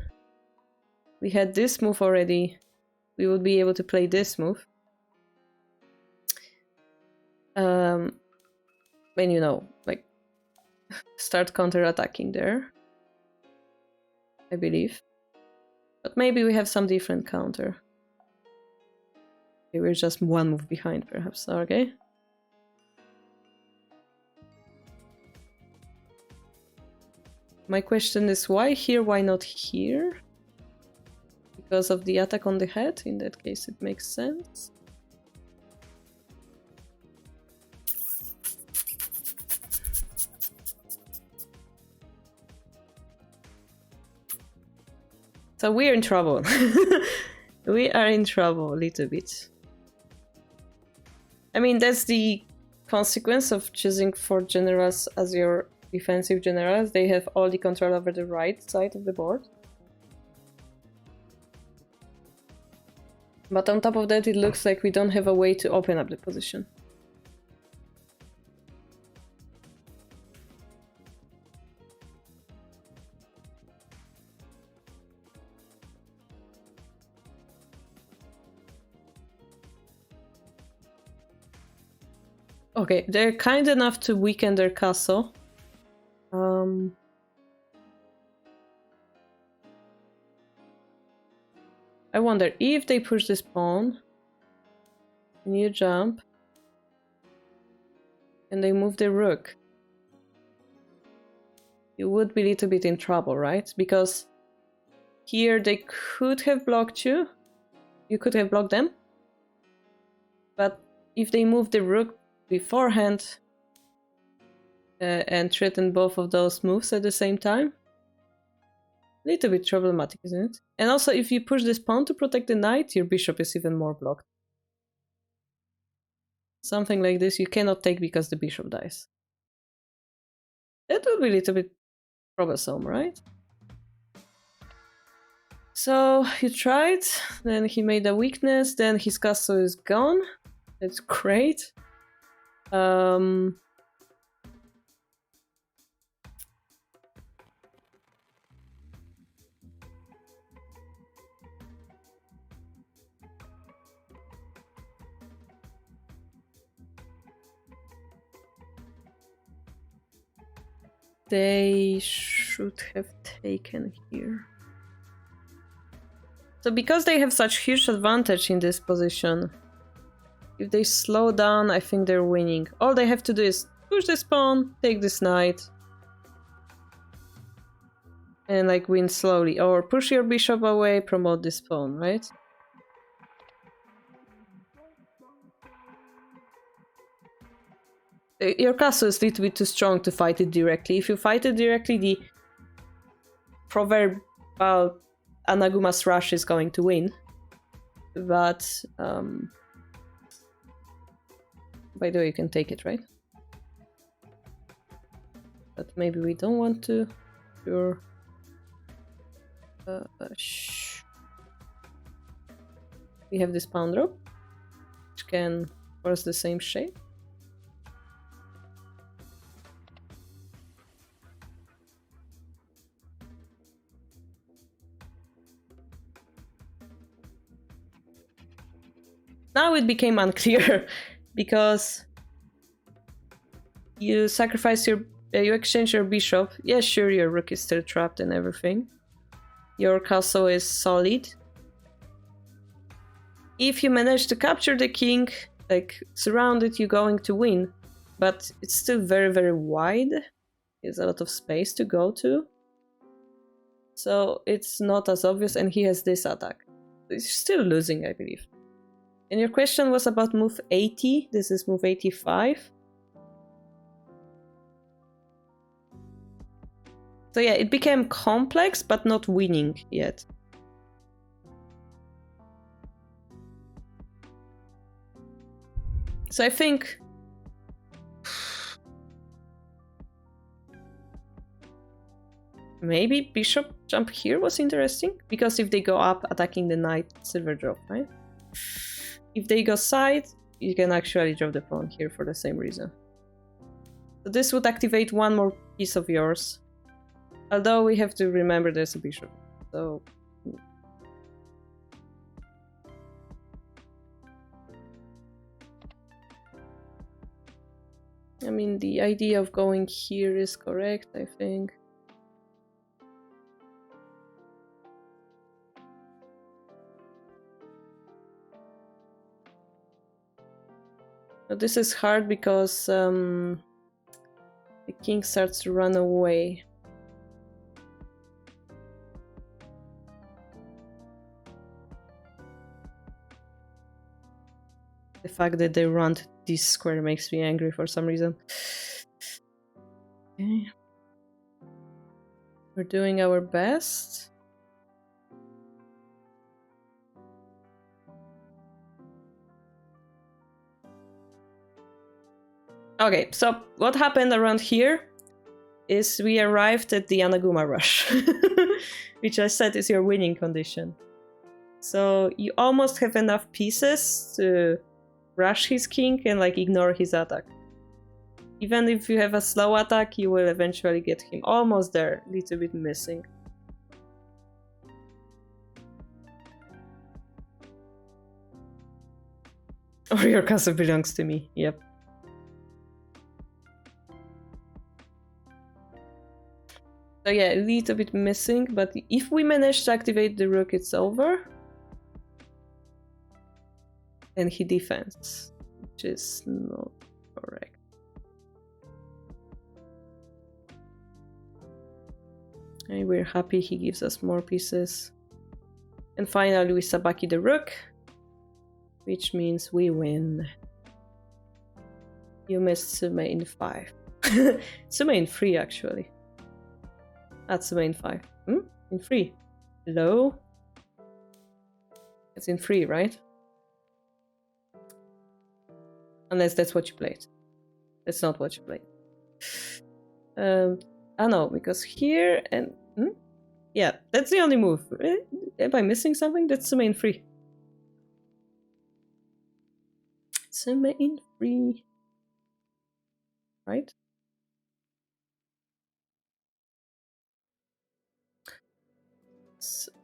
we had this move already, we would be able to play this move. When you know, like, start counter-attacking there, I believe. But maybe we have some different counter. Okay, we're just one move behind, perhaps. Okay. My question is why here, why not here? Because of the attack on the head? In that case, it makes sense. So we're in trouble. We are in trouble a little bit. I mean, that's the consequence of choosing 4 generals as your defensive generals. They have all the control over the right side of the board. But on top of that, it looks like we don't have a way to open up the position. Okay, they're kind enough to weaken their castle. I wonder if they push this pawn, and you jump, and they move the rook. You would be a little bit in trouble, right? Because here they could have blocked you. You could have blocked them. But if they move the rook beforehand and threaten both of those moves at the same time, a little bit problematic, isn't it? And also, if you push this pawn to protect the knight, your bishop is even more blocked. Something like this you cannot take because the bishop dies. That would be a little bit troublesome, right? So you tried, then he made a weakness, then his castle is gone. That's great. They should have taken here. So because they have such huge advantage in this position, if they slow down, I think they're winning. All they have to do is push this pawn, take this knight, and like win slowly. Or push your bishop away, promote this pawn, right? Your castle is a little bit too strong to fight it directly. If you fight it directly, the proverbial Anaguma's rush is going to win. But, by the way, you can take it, right? But maybe we don't want to. Sure. We have this pawn drop, which can force the same shape. Now it became unclear because you sacrifice your, you exchange your bishop. Yeah, sure, your rook is still trapped and everything. Your castle is solid. If you manage to capture the king, like surround it, you're going to win. But it's still very, very wide. There's a lot of space to go to. So it's not as obvious, and he has this attack. He's still losing, I believe. And your question was about move 80. This is move 85. So yeah, it became complex, but not winning yet. So I think... maybe bishop jump here was interesting, because if they go up attacking the knight, silver drop, right? If they go side, you can actually drop the pawn here for the same reason. So this would activate one more piece of yours. Although we have to remember there's a bishop. So... I mean, the idea of going here is correct, I think. But this is hard because the king starts to run away. The fact that they run to this square makes me angry for some reason. Okay. We're doing our best. Okay, so what happened around here is we arrived at the Anaguma rush, which I said is your winning condition. So you almost have enough pieces to rush his king and like ignore his attack. Even if you have a slow attack, you will eventually get him. Almost there, a little bit missing. Or your castle belongs to me, yep. So yeah, a little bit missing, but if we manage to activate the rook, it's over. And he defends, which is not correct. And we're happy he gives us more pieces. And finally we sabaki the rook, which means we win. You missed Sume in 5. Sume in 3 actually. That's Sume in 5. In 3. Hello? It's in 3, right? Unless that's what you played. That's not what you played. I know, because here and... Yeah, that's the only move. Am I missing something? That's the main 3. It's the main 3. Right?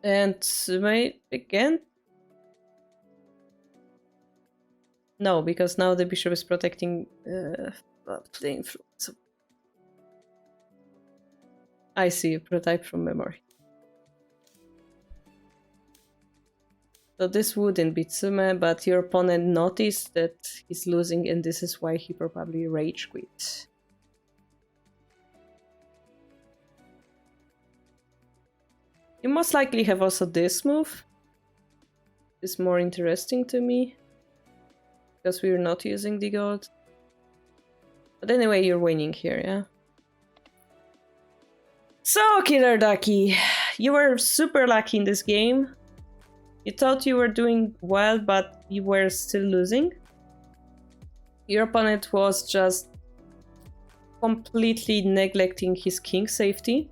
And Sume again? No, because now the bishop is protecting the influence. I see, prototype from memory. So this wouldn't be Tsume, but your opponent noticed that he's losing and this is why he probably rage quit. You most likely have also this move. It's more interesting to me. Because we're not using the gold. But anyway, you're winning here, yeah? So, Killer Ducky, you were super lucky in this game. You thought you were doing well, but you were still losing. Your opponent was just completely neglecting his king safety.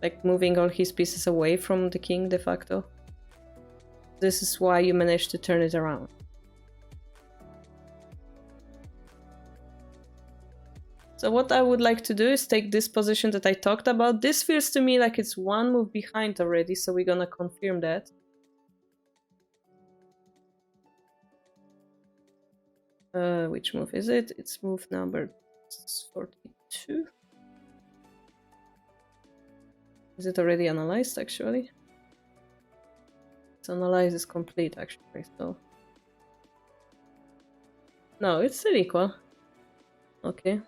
Like moving all his pieces away from the king de facto. This is why you managed to turn it around. So what I would like to do is take this position that I talked about. This feels to me like it's one move behind already, so we're gonna confirm that. Which move is it? It's move number 42. Is it already analyzed, actually? Its analyze is complete, actually, so... No, it's still equal. Okay.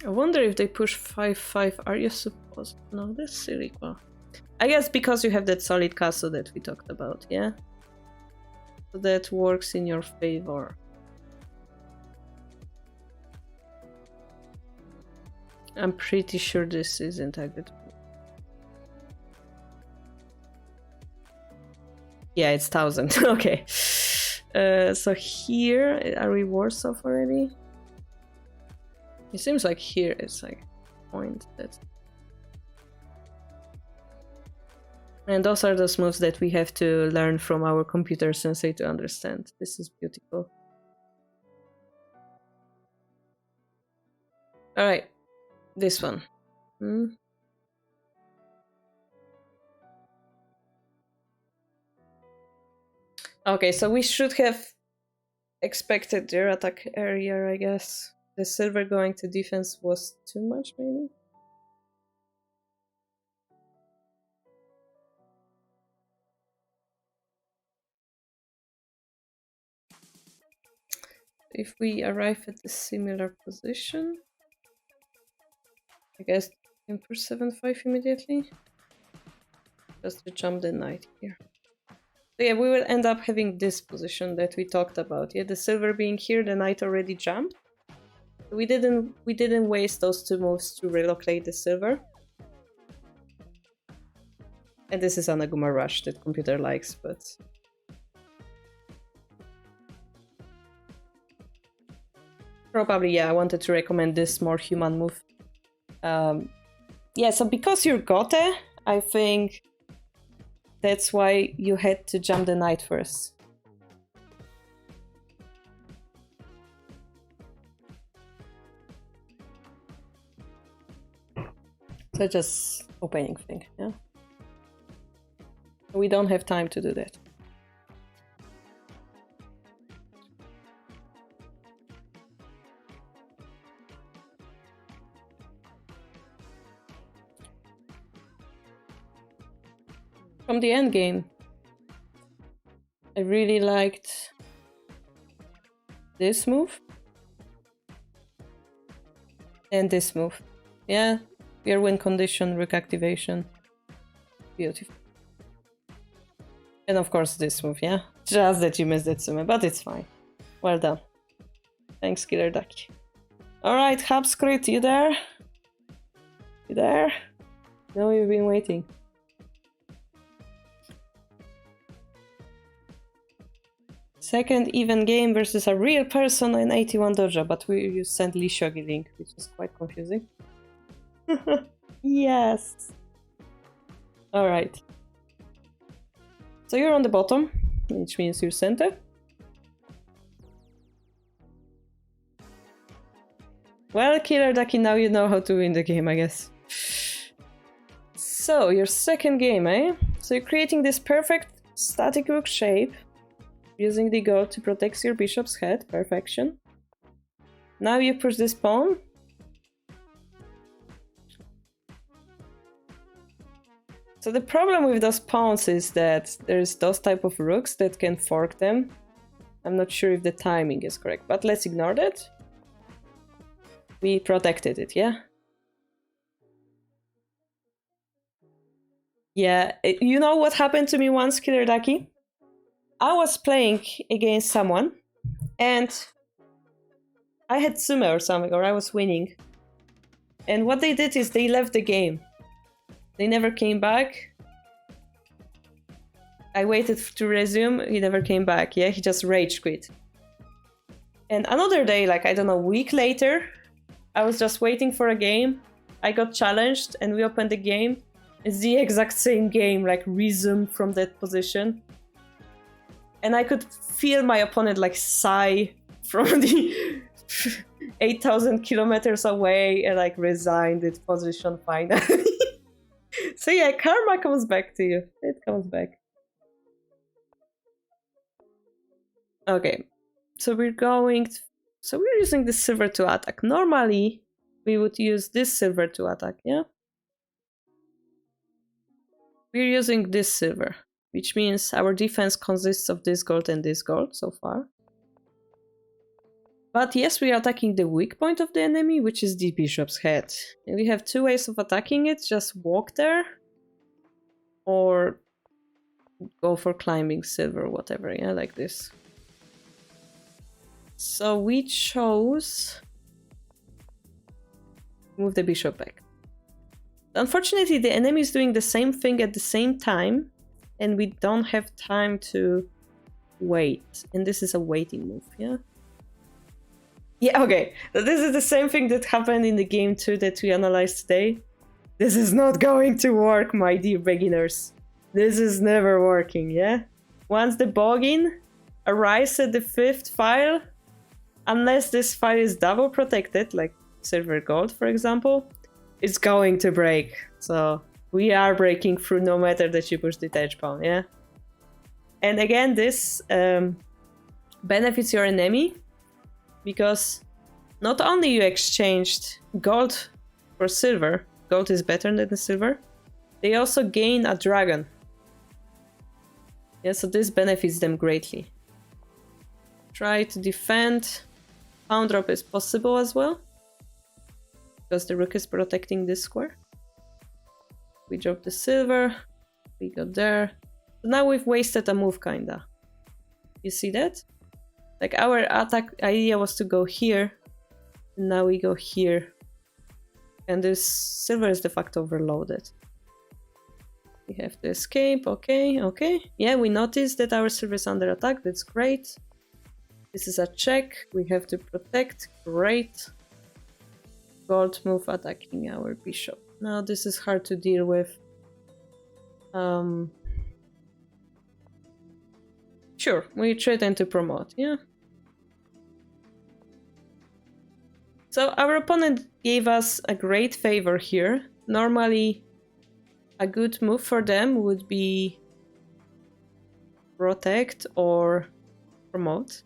I wonder if they push 5-5, are you supposed... No, that's still equal. I guess because you have that solid castle that we talked about, yeah? So that works in your favor. I'm pretty sure this isn't a good move. Yeah, it's 1000. Okay. So here, are we worse off already? It seems like here it's like a point that... And those are those moves that we have to learn from our computer sensei to understand. This is beautiful. Alright, this one. Okay, so we should have expected their attack area, I guess. The silver going to defense was too much, maybe? If we arrive at a similar position, I guess we can push 7-5 immediately. Just to jump the knight here. So yeah, we will end up having this position that we talked about. Yeah, the silver being here, the knight already jumped. We didn't waste those 2 moves to relocate the silver. And this is Anaguma Rush that computer likes, but probably, yeah, I wanted to recommend this more human move. Yeah, so because you're Gote, I think that's why you had to jump the knight first. So just opening thing, yeah? We don't have time to do that. From the end game, I really liked this move and this move. Yeah, we are win condition, Rook activation. Beautiful. And of course this move, yeah? Just that you missed it, Sume, but it's fine. Well done. Thanks, Killer Ducky. Alright, Habscrit, you there? You there? No, you've been waiting. Second even game versus a real person in 81 dojo, but you sent Lee Shogi link, which is quite confusing. Yes! Alright. So you're on the bottom, which means you're center. Well, Killer Ducky, now you know how to win the game, I guess. So, your second game, eh? So you're creating this perfect static rook shape, using the gold to protect your bishop's head. Perfection. Now you push this pawn. So the problem with those pawns is that there's those type of rooks that can fork them. I'm not sure if the timing is correct, but let's ignore that. We protected it, yeah? Yeah, you know what happened to me once, Killer Ducky? I was playing against someone, and I had sumo or something, or I was winning. And what they did is they left the game. They never came back. I waited to resume, he never came back, yeah? He just rage quit. And another day, like, I don't know, a week later, I was just waiting for a game. I got challenged, and we opened the game. It's the exact same game, like, resume from that position. And I could feel my opponent like sigh from the 8,000 kilometers away and like resigned its position finally. So yeah, karma comes back to you. It comes back. Okay, so we're using the silver to attack. Normally, we would use this silver to attack, yeah? We're using this silver, which means our defense consists of this gold and this gold so far. But yes, we are attacking the weak point of the enemy, which is the bishop's head. And we have 2 ways of attacking it. Just walk there, or go for climbing silver, whatever, yeah, like this. So we chose... move the bishop back. Unfortunately, the enemy is doing the same thing at the same time, and we don't have time to wait. And this is a waiting move, yeah? Yeah, okay. This is the same thing that happened in the game 2 that we analyzed today. This is not going to work, my dear beginners. This is never working, yeah? Once the boggin arrives at the 5th file, unless this file is double protected, like silver gold, for example, it's going to break. So we are breaking through no matter that you push the detach pawn, yeah? And again, this benefits your enemy because not only you exchanged gold for silver, gold is better than the silver, they also gain a dragon. Yeah, so this benefits them greatly. Try to defend. Pawn drop is possible as well, because the rook is protecting this square. We drop the silver, we got there. So now we've wasted a move, kinda. You see that? Like, our attack idea was to go here, and now we go here. And this silver is de facto overloaded. We have to escape, okay, okay. Yeah, we noticed that our silver is under attack, that's great. This is a check, we have to protect, great. Gold move attacking our bishop. Now this is hard to deal with. Sure, we threaten to promote, yeah. So our opponent gave us a great favor here. Normally, a good move for them would be protect or promote.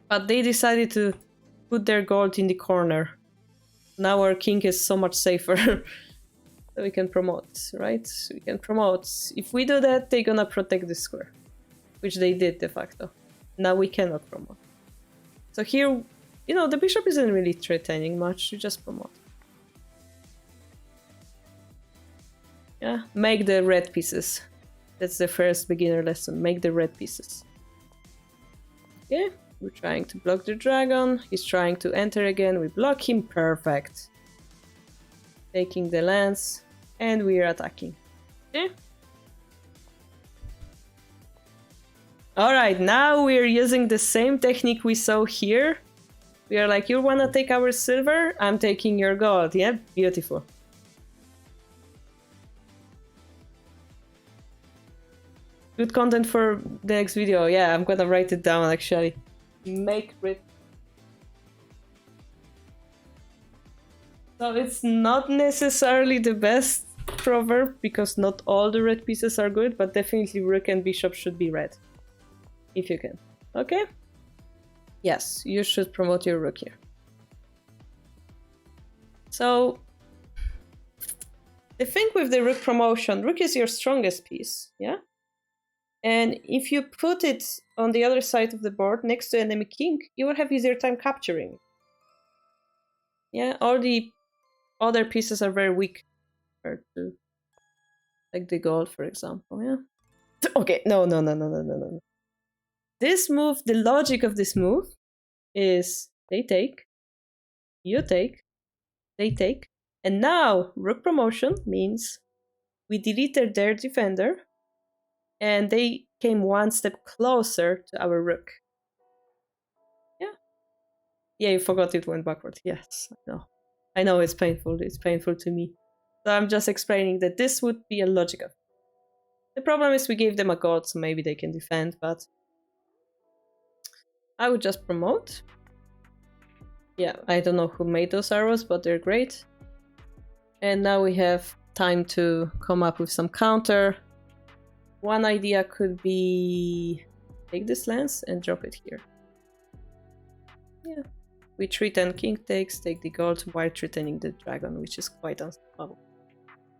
But they decided to put their gold in the corner. Now our king is so much safer. So we can promote, right? We can promote. If we do that, they're gonna protect the square. Which they did de facto. Now we cannot promote. So here, you know, the bishop isn't really threatening much, you just promote. Yeah, make the red pieces. That's the first beginner lesson, make the red pieces. Okay, we're trying to block the dragon, he's trying to enter again, we block him, perfect. Taking the lance, and we are attacking. Okay. Alright, now we're using the same technique we saw here. We are like, you wanna take our silver? I'm taking your gold. Yeah, beautiful. Good content for the next video. Yeah, I'm gonna write it down actually. Make red. So it's not necessarily the best proverb because not all the red pieces are good, but definitely rook and bishop should be red. If you can. Okay? Yes, you should promote your rook here. So, the thing with the rook promotion, rook is your strongest piece, yeah? And if you put it on the other side of the board next to enemy king, you will have easier time capturing. Yeah, all the other pieces are very weak compared to, like the gold, for example, yeah? Okay, no. This move, the logic of this move is they take, you take, they take, and now rook promotion means we deleted their defender and they came one step closer to our rook. Yeah? Yeah, you forgot it went backward. Yes, I know it's painful to me. So I'm just explaining that this would be a logic of. The problem is we gave them a god, so maybe they can defend, but I would just promote. Yeah, I don't know who made those arrows, but they're great. And now we have time to come up with some counter. One idea could be take this lance and drop it here. Yeah. We threaten king takes, take the gold while threatening the dragon, which is quite unstoppable.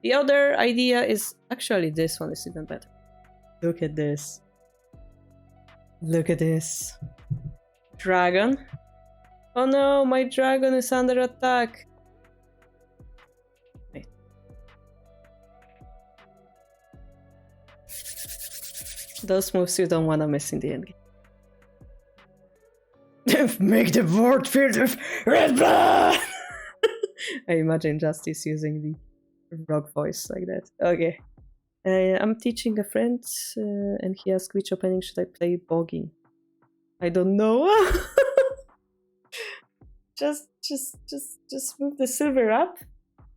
The other idea is actually this one is even better. Look at this. Look at this. Dragon. Oh no, my dragon is under attack. Wait. Those moves you don't want to miss in the endgame. Make the board filled with red blood! I imagine Justice using the rock voice like that. Okay. I'm teaching a friend and he asked which opening should I play bogging. I don't know. just move the silver up.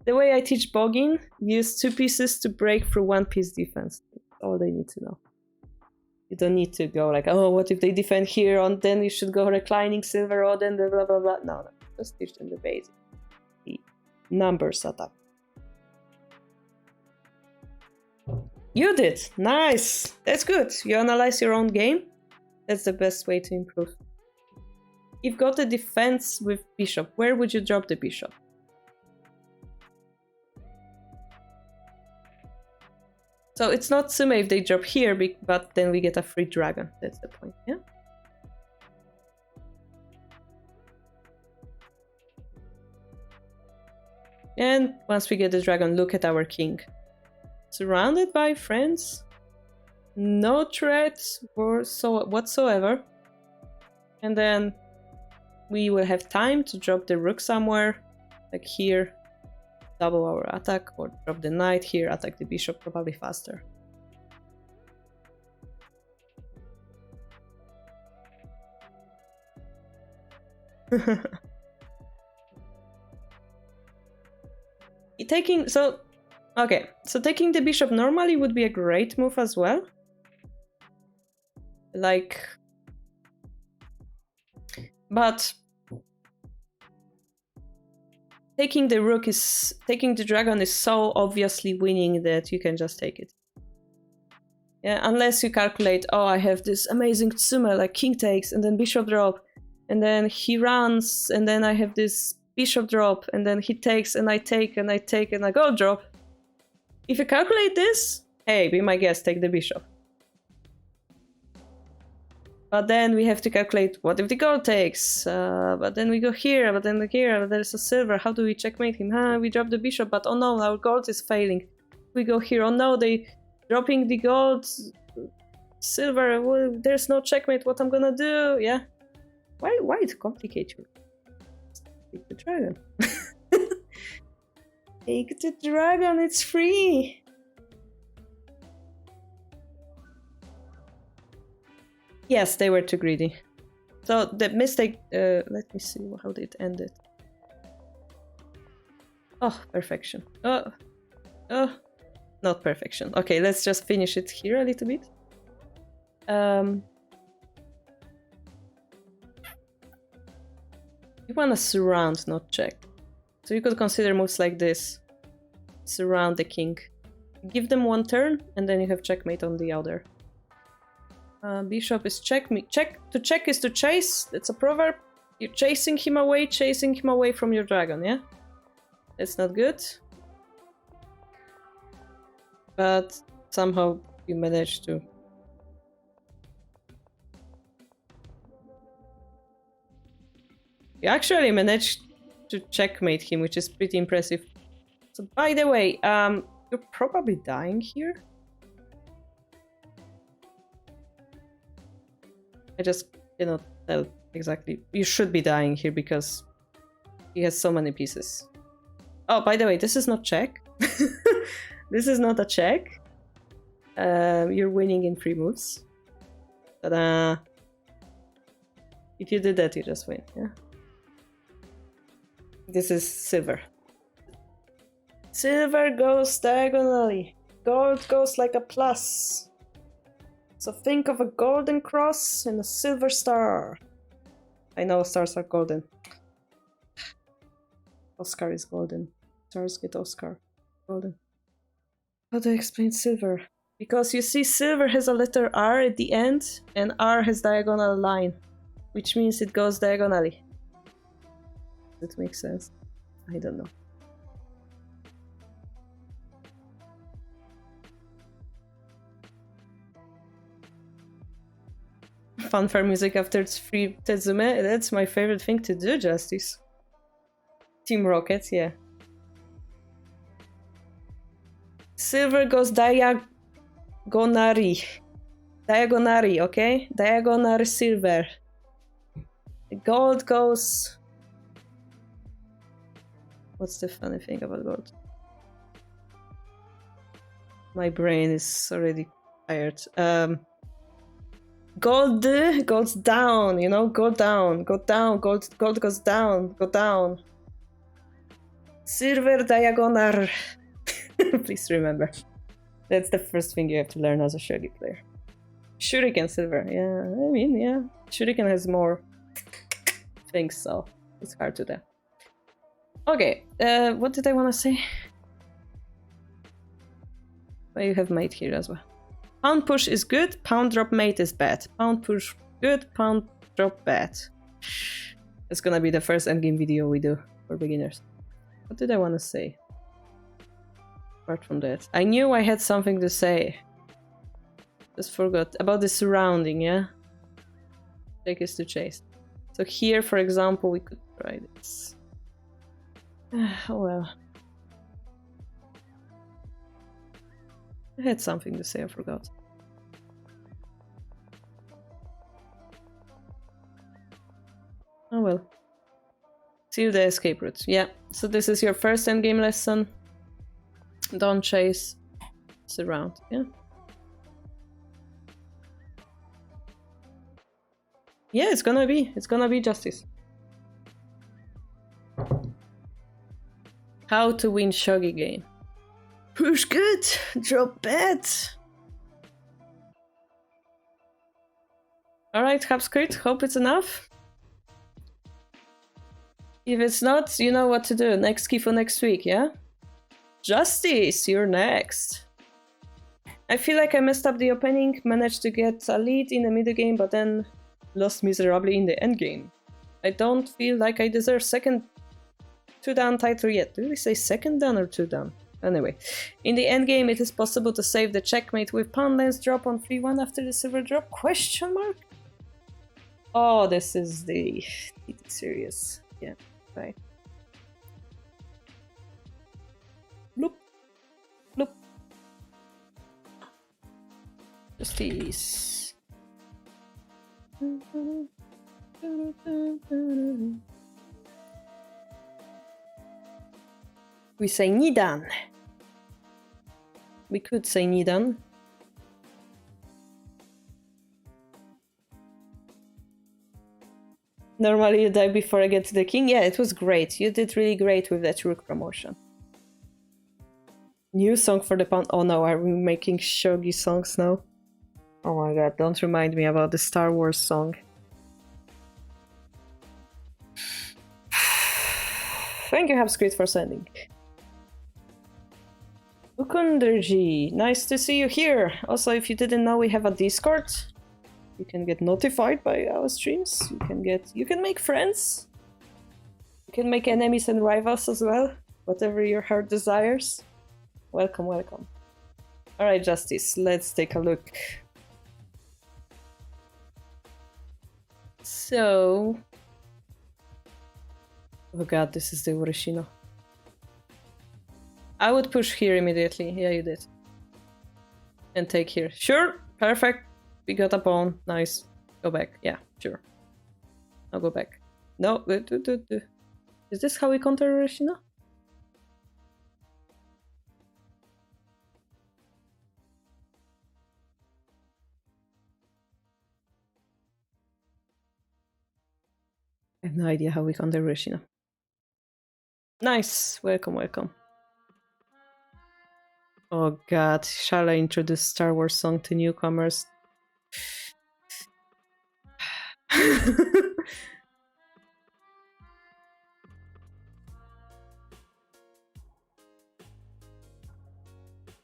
The way I teach bogging, use 2 pieces to break through 1 piece defense. That's all they need to know. You don't need to go like, oh, what if they defend here, and then you should go reclining silver, or then blah blah blah. No. prestige than the basic. The numbers attack. You did! Nice! That's good. You analyze your own game. That's the best way to improve. You've got a defense with bishop. Where would you drop the bishop? So it's not Sume if they drop here, but then we get a free dragon. That's the point, yeah? And once we get the dragon, look at our king. Surrounded by friends. No threats whatsoever. And then we will have time to drop the rook somewhere. Like here. Double our attack, or drop the knight here, attack the bishop, probably faster. Taking so taking the bishop normally would be a great move as well. Like, but taking the dragon is so obviously winning that you can just take it. Yeah, unless you calculate, oh, I have this amazing tsume, like king takes, and then bishop drop, and then he runs, and then I have this bishop drop, and then he takes, and I take, and I take, and I go drop. If you calculate this, hey, be my guest, take the bishop. But then we have to calculate, what if the gold takes? But then we go here, but then here, there's a silver. How do we checkmate him? We drop the bishop, but oh no, our gold is failing. We go here, oh no, they dropping the gold. Silver, well, there's no checkmate, what I'm gonna do? Yeah. Why it complicate you? Take the dragon. Take the dragon, it's free! Yes, they were too greedy. So the mistake, let me see how it ended. Oh, perfection. Oh, not perfection. Okay, let's just finish it here a little bit. You want to surround, not check. So you could consider moves like this. Surround the king. Give them one turn, and then you have checkmate on the other. Bishop is checkmate. To check is to chase. That's a proverb. You're chasing him away from your dragon, yeah? That's not good. But somehow you managed to. You actually managed to checkmate him, which is pretty impressive. So by the way, you're probably dying here. I just cannot tell exactly. You should be dying here because he has so many pieces. Oh, by the way, this is not check. This is not a check. You're winning in 3 moves. But if you did that, you just win, yeah? This is silver. Silver goes diagonally. Gold goes like a plus. So think of a golden cross and a silver star. I know stars are golden. Oscar is golden. Stars get Oscar. Golden. How do I explain silver? Because you see silver has a letter R at the end, and R has diagonal line, which means it goes diagonally. That makes sense. I don't know. Fanfare music after 3 Tezume, that's my favorite thing to do, Justice. Team Rocket, yeah. Silver goes diagonally. Diagonally, okay? Diagonal silver. Gold goes... What's the funny thing about gold? My brain is already tired. Gold goes down, you know? Go down, go down. Gold goes down, go down. Silver diagonal. Please remember. That's the first thing you have to learn as a shogi player. Shuriken silver, yeah. I mean, yeah. Shuriken has more things, so it's hard to tell. Okay, what did I want to say? Well, you have mate here as well. Pound push is good, pound drop mate is bad. Pound push good, pound drop bad. It's gonna be the first endgame video we do for beginners. What did I want to say? Apart from that. I knew I had something to say. Just forgot. About the surrounding, yeah? Take is to chase. So here, for example, we could try this. Oh well. I had something to say, I forgot. Oh well. See the escape route. Yeah, so this is your first endgame lesson. Don't chase. Surround, yeah? Yeah, it's gonna be justice. How to win Shogi game. Push good, drop bad. Alright, Hubscript, hope it's enough. If it's not, you know what to do. Next key for next week, yeah? Justice, you're next. I feel like I messed up the opening, managed to get a lead in the middle game, but then lost miserably in the end game. I don't feel like I deserve second 2-down title yet. Do we say second down or 2-down? Anyway, in the end game, it is possible to save the checkmate with pound lens drop on 3-1 after the silver drop? Question mark? Oh, this is the serious. Yeah, right. Bloop. Bloop. Justice. We say Nidan. We could say Nidan. Normally you die before I get to the king. Yeah, it was great. You did really great with that rook promotion. New song for the pound. Oh no, are we making Shogi songs now? Oh my god, don't remind me about the Star Wars song. Thank you, Habscript, for sending. Ukunderji, nice to see you here. Also, if you didn't know, we have a Discord. You can get notified by our streams. You can make friends. You can make enemies and rivals as well. Whatever your heart desires. Welcome, welcome. Alright, Justice, let's take a look. So... Oh god, this is the Ureshino. I would push here immediately. Yeah, you did. And take here. Sure, perfect. We got a pawn. Nice. Go back. Yeah, sure. I'll go back. No. Is this how we counter Ureshino? I have no idea how we counter Ureshino. Nice. Welcome, welcome. Oh god, shall I introduce Star Wars song to newcomers?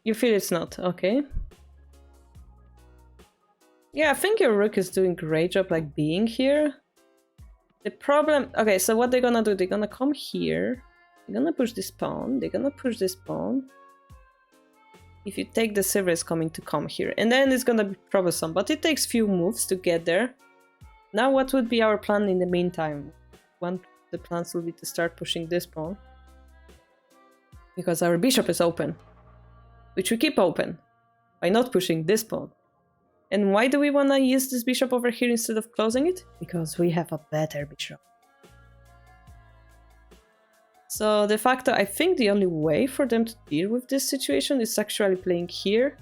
You feel it's not, okay. Yeah, I think your rook is doing a great job like being here. The problem... Okay, so what they're gonna do, they're gonna come here. They're gonna push this pawn, they're gonna push this pawn. If you take the silver, it's coming to come here. And then it's gonna be troublesome, but it takes few moves to get there. Now what would be our plan in the meantime? One of the plans will be to start pushing this pawn. Because our bishop is open. Which we keep open. By not pushing this pawn. And why do we wanna use this bishop over here instead of closing it? Because we have a better bishop. So de facto, I think the only way for them to deal with this situation is actually playing here.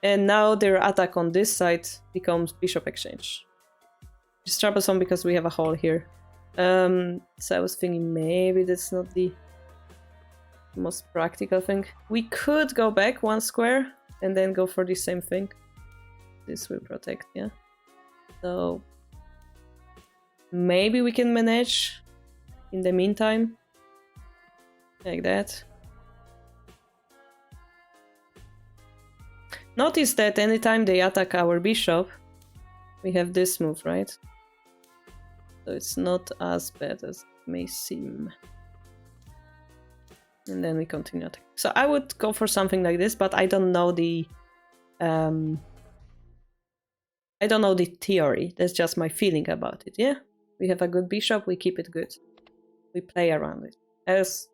And now their attack on this side becomes bishop exchange. It's troublesome because we have a hole here. So I was thinking maybe that's not the most practical thing. We could go back one square and then go for the same thing. This will protect, yeah. So maybe we can manage in the meantime. Like that. Notice that anytime they attack our bishop, we have this move, right? So it's not as bad as it may seem. And then we continue attacking. So I would go for something like this, but I don't know the theory. That's just my feeling about it. Yeah, we have a good bishop, we keep it good. We play around it. As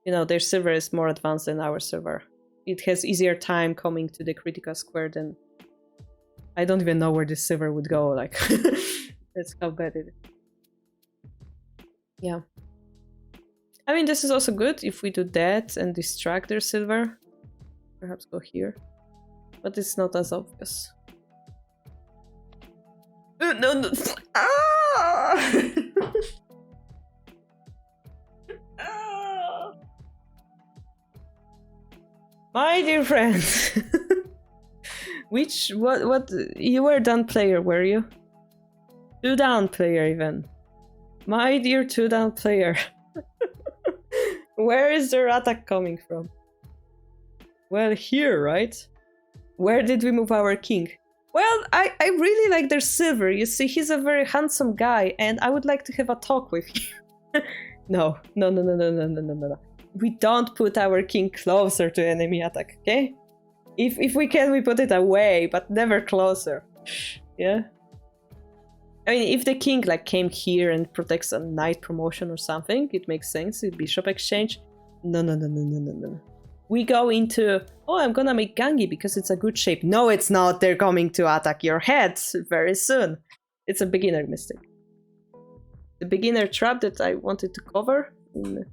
you know, their silver is more advanced than our silver. It has easier time coming to the critical square than... I don't even know where this silver would go, like... That's how bad it is. Yeah. I mean, this is also good if we do that and distract their silver. Perhaps go here. But it's not as obvious. No. Ah! My dear friend. What, you were down player, were you? 2 down player even. My dear 2 down player. Where is their attack coming from? Well, here, right? Where did we move our king? Well, I really like their silver. You see, he's a very handsome guy, and I would like to have a talk with him. No. We don't put our king closer to enemy attack, okay? If we can, we put it away, but never closer. Yeah? I mean, if the king like came here and protects a knight promotion or something, it makes sense. Bishop exchange. No. We go into, oh, I'm gonna make Gangi because it's a good shape. No, it's not. They're coming to attack your head very soon. It's a beginner mistake. The beginner trap that I wanted to cover in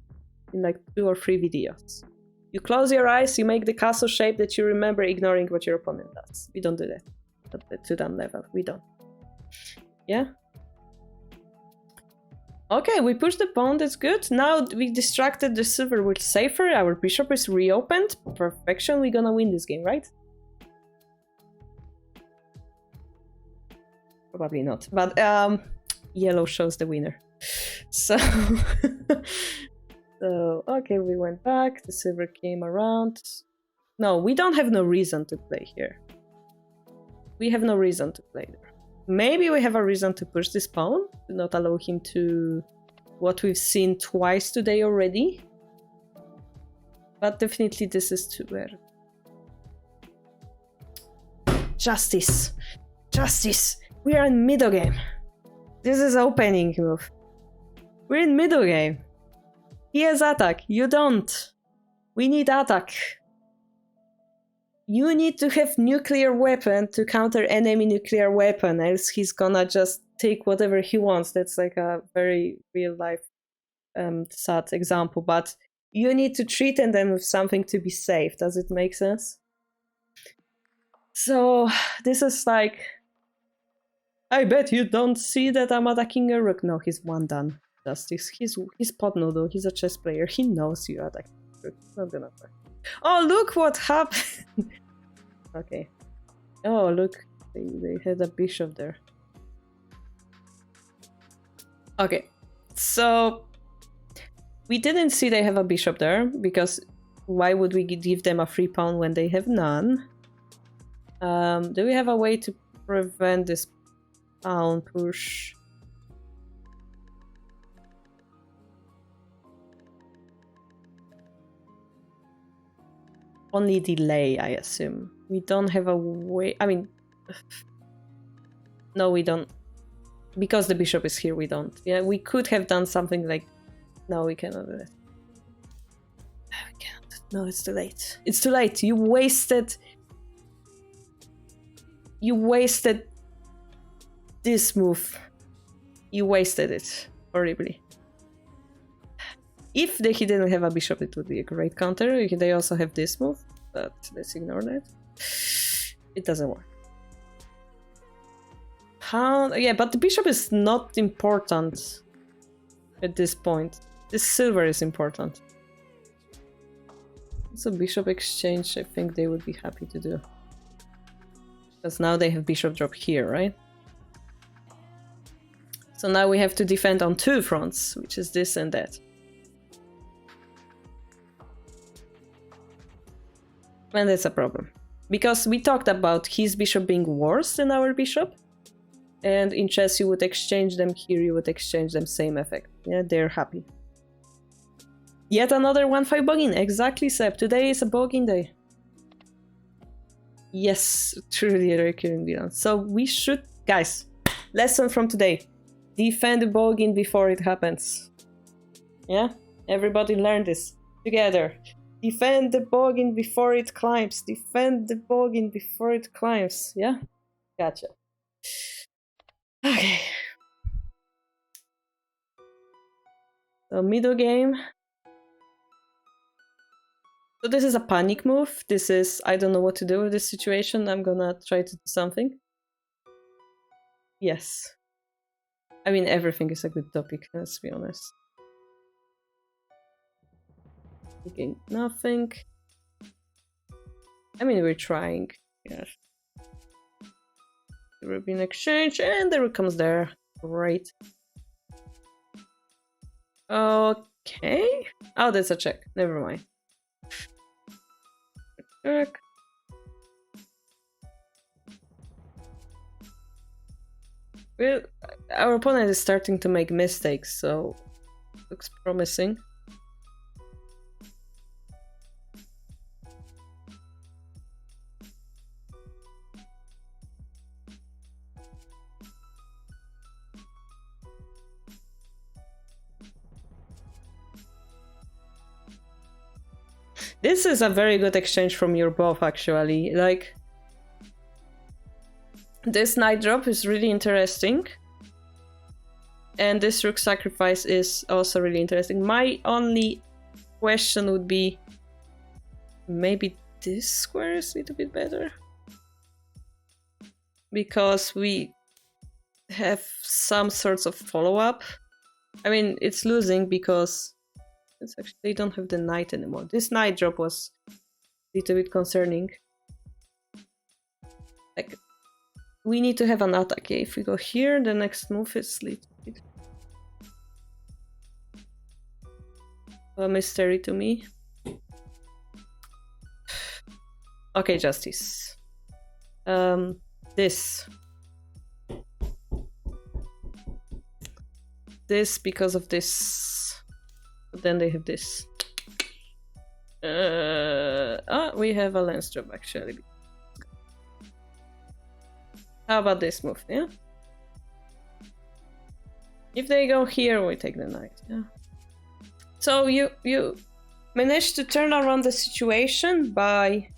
like 2 or 3 videos. You close your eyes, you make the castle shape that you remember, ignoring what your opponent does. We don't do that at the 2-down level. We don't. Yeah? Okay, we pushed the pawn, that's good. Now we distracted the silver with safer. Our bishop is reopened. Perfection, we're gonna win this game, right? Probably not. But yellow shows the winner. So... So, okay, we went back. The silver came around. No, we don't have no reason to play here. We have no reason to play there. Maybe we have a reason to push this pawn, to not allow him to... what we've seen twice today already. But definitely this is too bad. Justice! Justice! We are in middle game. This is opening move. We're in middle game. He has attack. You don't. We need attack. You need to have nuclear weapon to counter enemy nuclear weapon, else he's gonna just take whatever he wants. That's like a very real life sad example, but you need to threaten them with something to be safe. Does it make sense? So this is like, I bet you don't see that I'm attacking a rook. No, he's 1 done. Justice. He's pot noodle. He's a chess player. He knows you attack. Not gonna play. Oh, look what happened. Okay. Oh, look. They had a bishop there. Okay. So we didn't see they have a bishop there because why would we give them a free pawn when they have none? Do we have a way to prevent this pawn push? Only delay, I assume. We don't have a way... I mean... No, we don't. Because the bishop is here, we don't. Yeah, we could have done something like... No, we cannot do that. We can't. No, it's too late. It's too late. You wasted... You wasted... this move. You wasted it. Horribly. If he didn't have a bishop, it would be a great counter. They also have this move, but let's ignore that. It doesn't work. Yeah, but the bishop is not important at this point. This silver is important. So bishop exchange, I think they would be happy to do. Because now they have bishop drop here, right? So now we have to defend on 2 fronts, which is this and that. And that's a problem. Because we talked about his bishop being worse than our bishop. And in chess you would exchange them, here you would exchange them, same effect. Yeah, they're happy. Yet another 1-5 boggin. Exactly, Seb. Today is a boggin day. Yes, truly a recurring villain. So we should... Guys, lesson from today. Defend the boggin before it happens. Yeah? Everybody learn this together. Defend the boggin before it climbs. Defend the boggin before it climbs. Yeah? Gotcha. Okay. So middle game. So this is a panic move. This is, I don't know what to do with this situation. I'm gonna try to do something. Yes. I mean, everything is a good topic, let's be honest. Okay, nothing. I mean, we're trying. Yes. European exchange, and the rook comes there. Great. Okay. Oh, that's a check. Never mind. Check. Well, our opponent is starting to make mistakes, so looks promising. This is a very good exchange from your both, actually. Like, this knight drop is really interesting. And this rook sacrifice is also really interesting. My only question would be, maybe this square is a little bit better? Because we have some sorts of follow-up. I mean, it's losing because it's actually, they don't have the knight anymore. This knight drop was a little bit concerning. Like, we need to have an attack. Okay? If we go here, the next move is a little bit a mystery to me. Okay, justice. This because of this. But then they have this. We have a lance drop actually. How about this move? Yeah. If they go here, we take the knight. Yeah. So you managed to turn around the situation by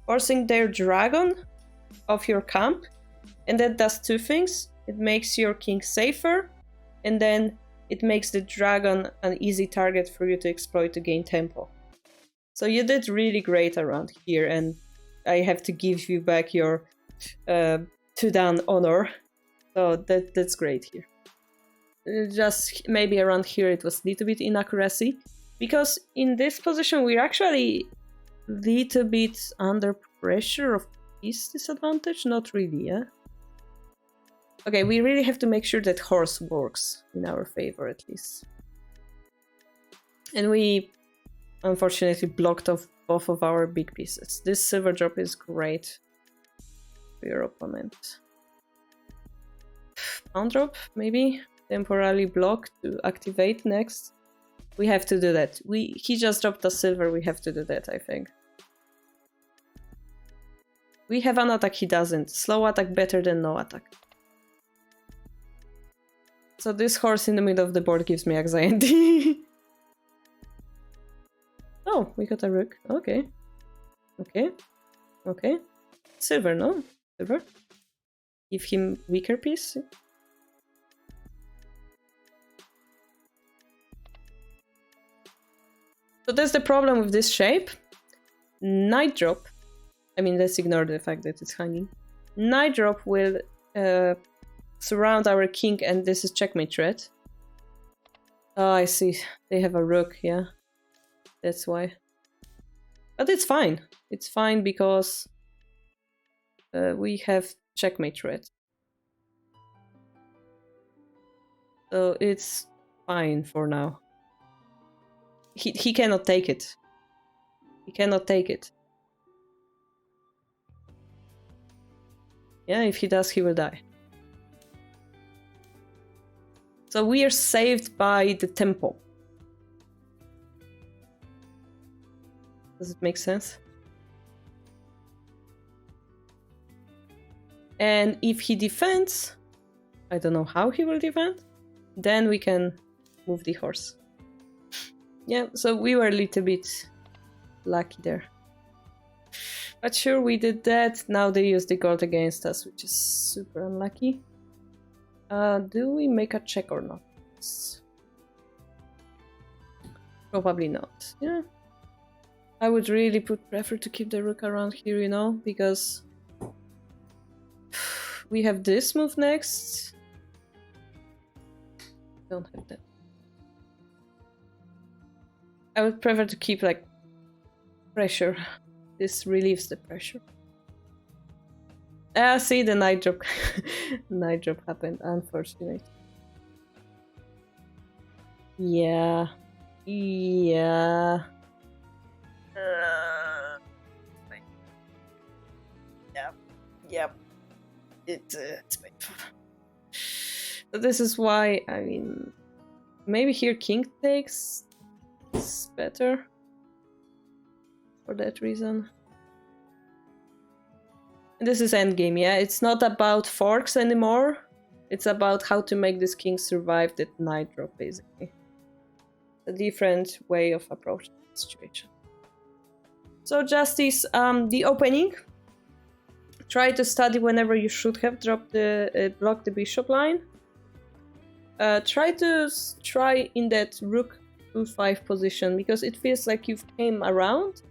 forcing their dragon off your camp, and that does two things. It makes your king safer, and then it makes the dragon an easy target for you to exploit to gain tempo. So you did really great around here, and I have to give you back your 2-down honor. So that's great here. Just maybe around here it was a little bit inaccuracy, because in this position we're actually a little bit under pressure of piece disadvantage. Not really, yeah? Okay, we really have to make sure that horse works in our favor at least. And we unfortunately blocked off both of our big pieces. This silver drop is great for your opponent. Pawn drop, maybe? Temporarily block to activate next. We have to do that. He just dropped a silver, we have to do that, I think. We have an attack, he doesn't. Slow attack better than no attack. So this horse in the middle of the board gives me anxiety. Oh, we got a rook. Okay. Okay. Okay. Silver, no? Silver. Give him weaker piece. So that's the problem with this shape. Knight drop. I mean, let's ignore the fact that it's hanging. Knight drop will surround our king, and this is checkmate threat. Oh, I see. They have a rook, yeah. That's why. But it's fine. It's fine because we have checkmate threat. So it's fine for now. He cannot take it. He cannot take it. Yeah, if he does, he will die. So we are saved by the tempo. Does it make sense? And if he defends, I don't know how he will defend, then we can move the horse. Yeah, so we were a little bit lucky there. But sure, we did that. Now they use the gold against us, which is super unlucky. Do we make a check or not? Probably not. Yeah. I would really prefer to keep the rook around here, you know, because we have this move next. Don't have that. I would prefer to keep like pressure. This relieves the pressure. See, the knight drop. Knight drop happened, unfortunately. Yeah. Yeah. Yep. It's painful. So this is why, I mean, maybe here king takes is better for that reason. And this is endgame, yeah? It's not about forks anymore. It's about how to make this king survive that knight drop, basically. A different way of approaching the situation. So justice, the opening. Try to study whenever you should have dropped the block the bishop line. Try in that rook 2-5 position because it feels like you've came around.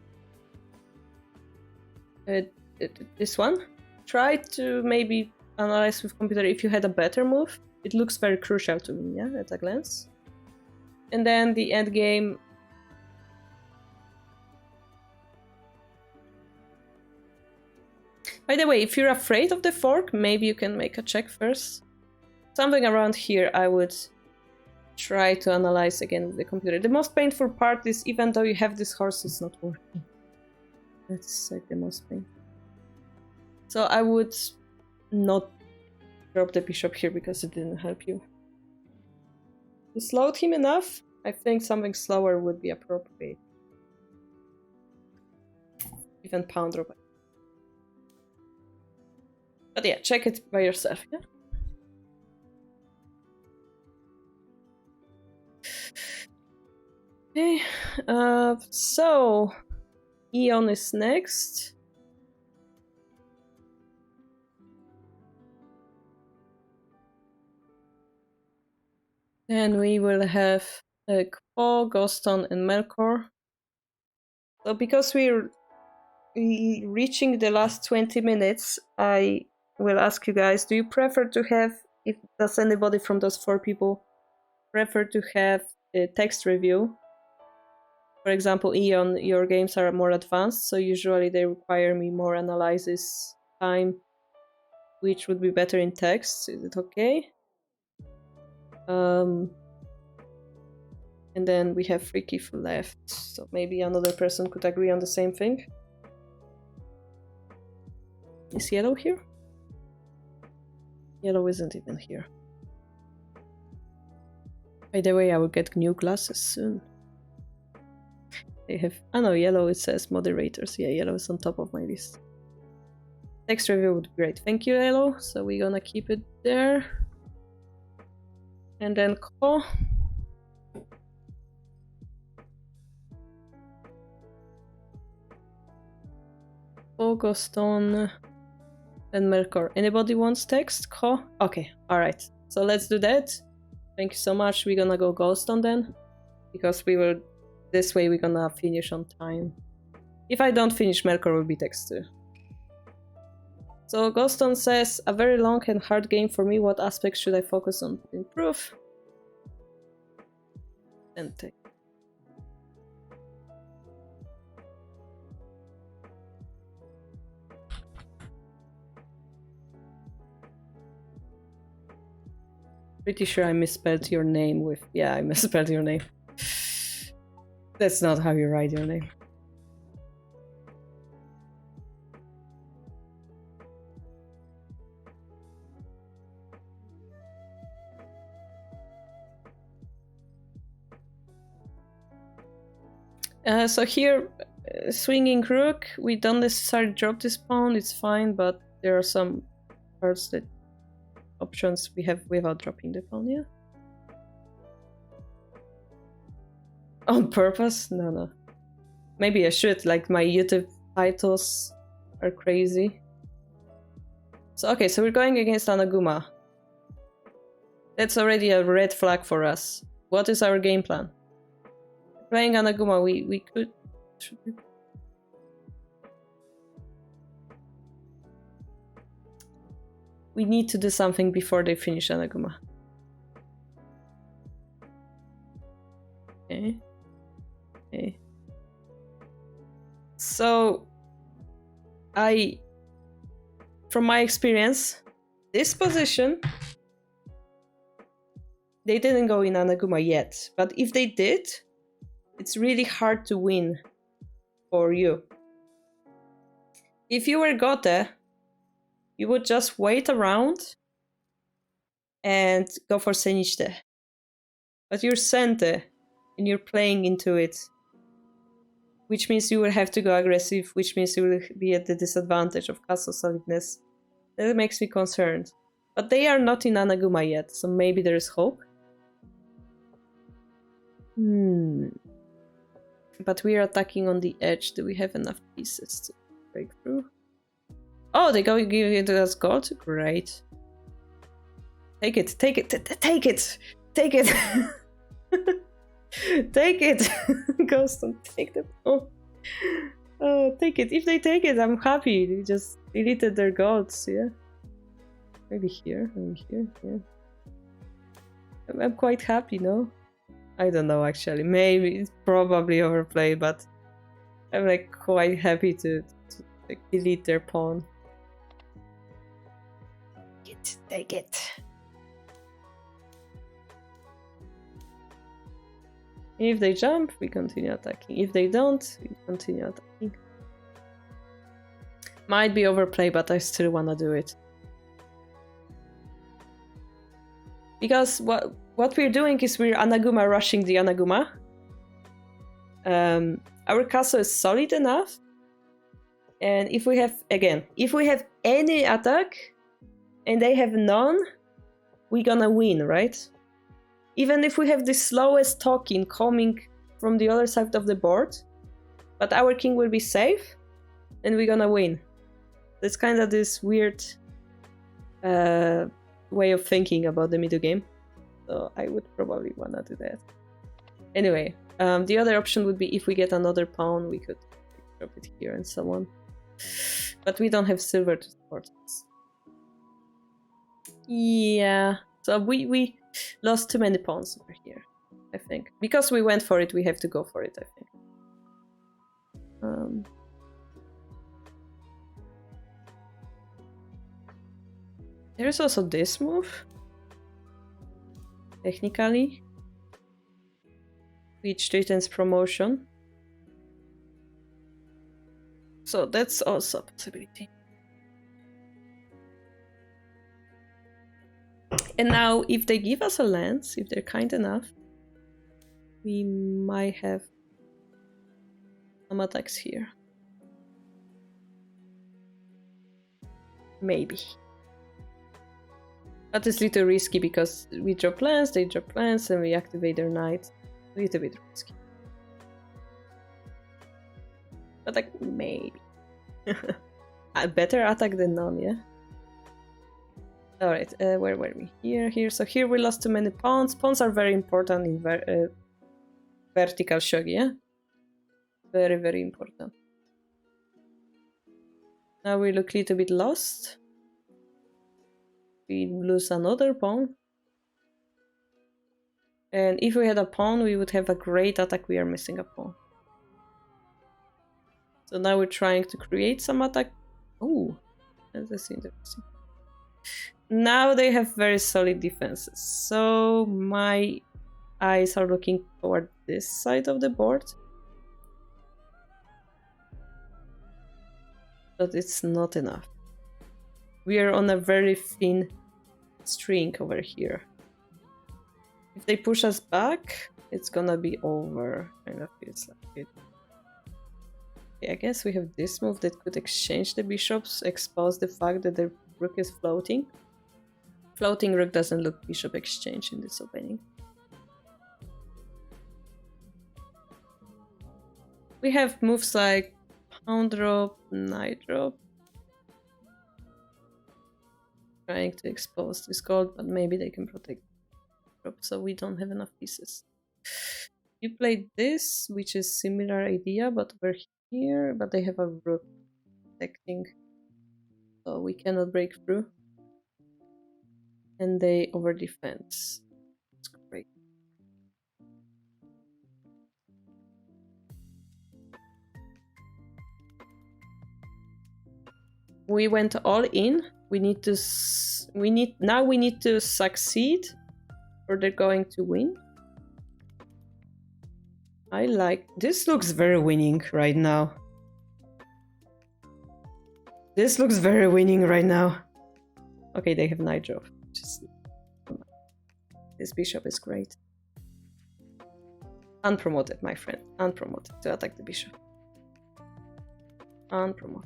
This one. Try to maybe analyze with computer if you had a better move. It looks very crucial to me, yeah, at a glance. And then the end game. By the way, if you're afraid of the fork, maybe you can make a check first. Something around here I would try to analyze again with the computer. The most painful part is even though you have this horse, it's not working. That's like the most painful. So I would not drop the bishop here because it didn't help you. You slowed him enough. I think something slower would be appropriate. Even pound drop. But yeah, check it by yourself, yeah? Okay, so Eon is next. Then we will have Kpo, Ghoston, and Melkor. So because we're reaching the last 20 minutes, I will ask you guys, do you prefer to have, if does anybody from those 4 people prefer to have a text review? For example, Eon, your games are more advanced, so usually they require me more analysis time, which would be better in text. Is it okay? And then we have Freaky left, so maybe another person could agree on the same thing. Is yellow here? Yellow isn't even here. By the way, I will get new glasses soon. They have... I know, yellow, it says moderators. Yeah, yellow is on top of my list. Text review would be great. Thank you, yellow. So we're gonna keep it there. And then Ko. Ghoston and Melkor. Anybody wants text? Ko? Okay, alright. So let's do that. Thank you so much. We're gonna go Ghoston then. Because we will... This way we're gonna finish on time. If I don't finish, Melkor will be text too. So Ghoston says, a very long and hard game for me. What aspects should I focus on to improve? And take. Pretty sure I misspelled your name with... Yeah, I misspelled your name. That's not how you write your name. So here, swinging rook, we don't necessarily drop this pawn, it's fine, but there are some parts that options we have without dropping the pawn, yeah? On purpose? No. Maybe I should, like my YouTube titles are crazy. So okay, so we're going against Anaguma. That's already a red flag for us. What is our game plan? Playing Anaguma, we could... We need to do something before they finish Anaguma. Okay. So, from my experience, this position, they didn't go in Anaguma yet, but if they did, it's really hard to win for you. If you were Gote, you would just wait around and go for Senichte. But you're Sente, and you're playing into it, which means you will have to go aggressive, which means you will be at the disadvantage of castle solidness. That makes me concerned. But they are not in Anaguma yet, so maybe there is hope. But we are attacking on the edge. Do we have enough pieces to break through? Oh, they go give it to us gold? Great. Take it. Take it. Take it. Take it. Take it. Ghost, don't take them. Oh, take it. If they take it, I'm happy. They just deleted their gods, yeah. Maybe here, yeah. I'm quite happy, no? I don't know, actually. Maybe it's probably overplayed, but I'm like quite happy to like, delete their pawn. Take it. If they jump, we continue attacking. If they don't, we continue attacking. Might be overplayed, but I still wanna do it. Because what we're doing is we're Anaguma rushing the Anaguma. Our castle is solid enough. And if we have any attack and they have none, we're gonna win, right? Even if we have the slowest token coming from the other side of the board, but our king will be safe, then we're gonna win. That's kind of this weird way of thinking about the middle game. So I would probably wanna do that. Anyway, the other option would be if we get another pawn, we could drop it here and so on. But we don't have silver to support us. Yeah, so we lost too many pawns over here, I think. Because we went for it, we have to go for it, I think. There's also this move. Technically. Which threatens promotion. So that's also a possibility. And now, if they give us a lance, if they're kind enough, we might have some attacks here. Maybe. But it's a little risky because we drop lance, they drop lance, and we activate their knight. A little bit risky. But like, maybe. A better attack than none, yeah? Alright, where were we? Here. So here we lost too many pawns. Pawns are very important in vertical shogi, yeah? Very, very important. Now we look a little bit lost. We lose another pawn. And if we had a pawn, we would have a great attack. We are missing a pawn. So now we're trying to create some attack. Oh, that's interesting. Now they have very solid defenses. So my eyes are looking toward this side of the board. But it's not enough. We are on a very thin string over here. If they push us back, it's gonna be over. Kind of feels like it. Okay, I guess we have this move that could exchange the bishops, expose the fact that the rook is floating. Floating rook doesn't look bishop exchange in this opening. We have moves like pawn drop, knight drop. Trying to expose this gold, but maybe they can protect drop, so we don't have enough pieces. You played this, which is similar idea, but over here, but they have a rook protecting, so we cannot break through. And they over defense. It's great. We went all in. We need to succeed, or they're going to win. I like this. Looks very winning right now. This looks very winning right now. Okay, they have knight drop. Just this bishop is great. Unpromoted, my friend. Unpromoted to attack the bishop. Unpromoted.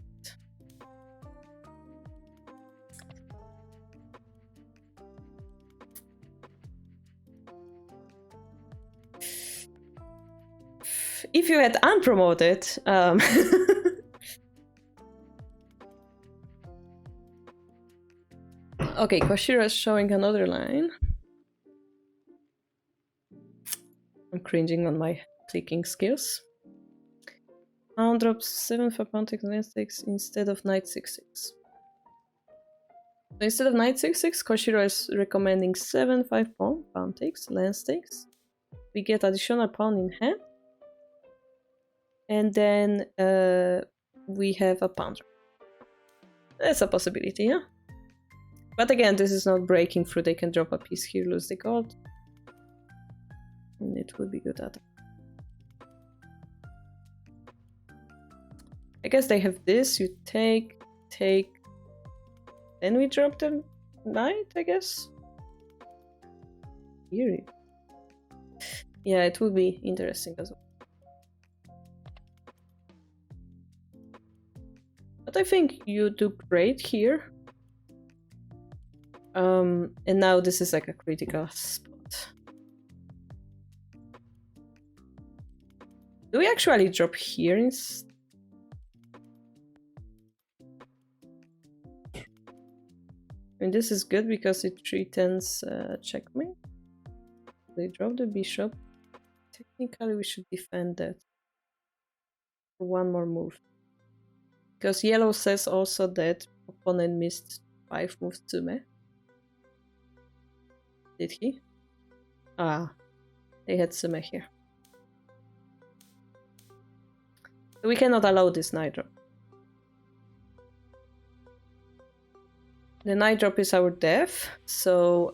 If you had unpromoted, okay, Koshiro is showing another line. I'm cringing on my clicking skills. Pawn drops 7 for pawn takes land takes instead of knight 6-6. So instead of knight 6-6, Koshiro is recommending 7-5 pawn takes, land stakes. We get additional pawn in hand. And then we have a pawn drop. That's a possibility, yeah? But again, this is not breaking through. They can drop a piece here, lose the gold. And it would be good at it. I guess they have this. You take. Then we drop the knight, I guess. Eerie. Yeah, it would be interesting as well. But I think you do great here. And now this is like a critical spot. Do we actually drop here instead? I mean, this is good because it threatens checkmate. They drop the bishop. Technically, we should defend that for one more move. Because yellow says also that opponent missed 5 moves to me. Did he? Ah, they had Sume here. We cannot allow this knight drop. The knight drop is our death, so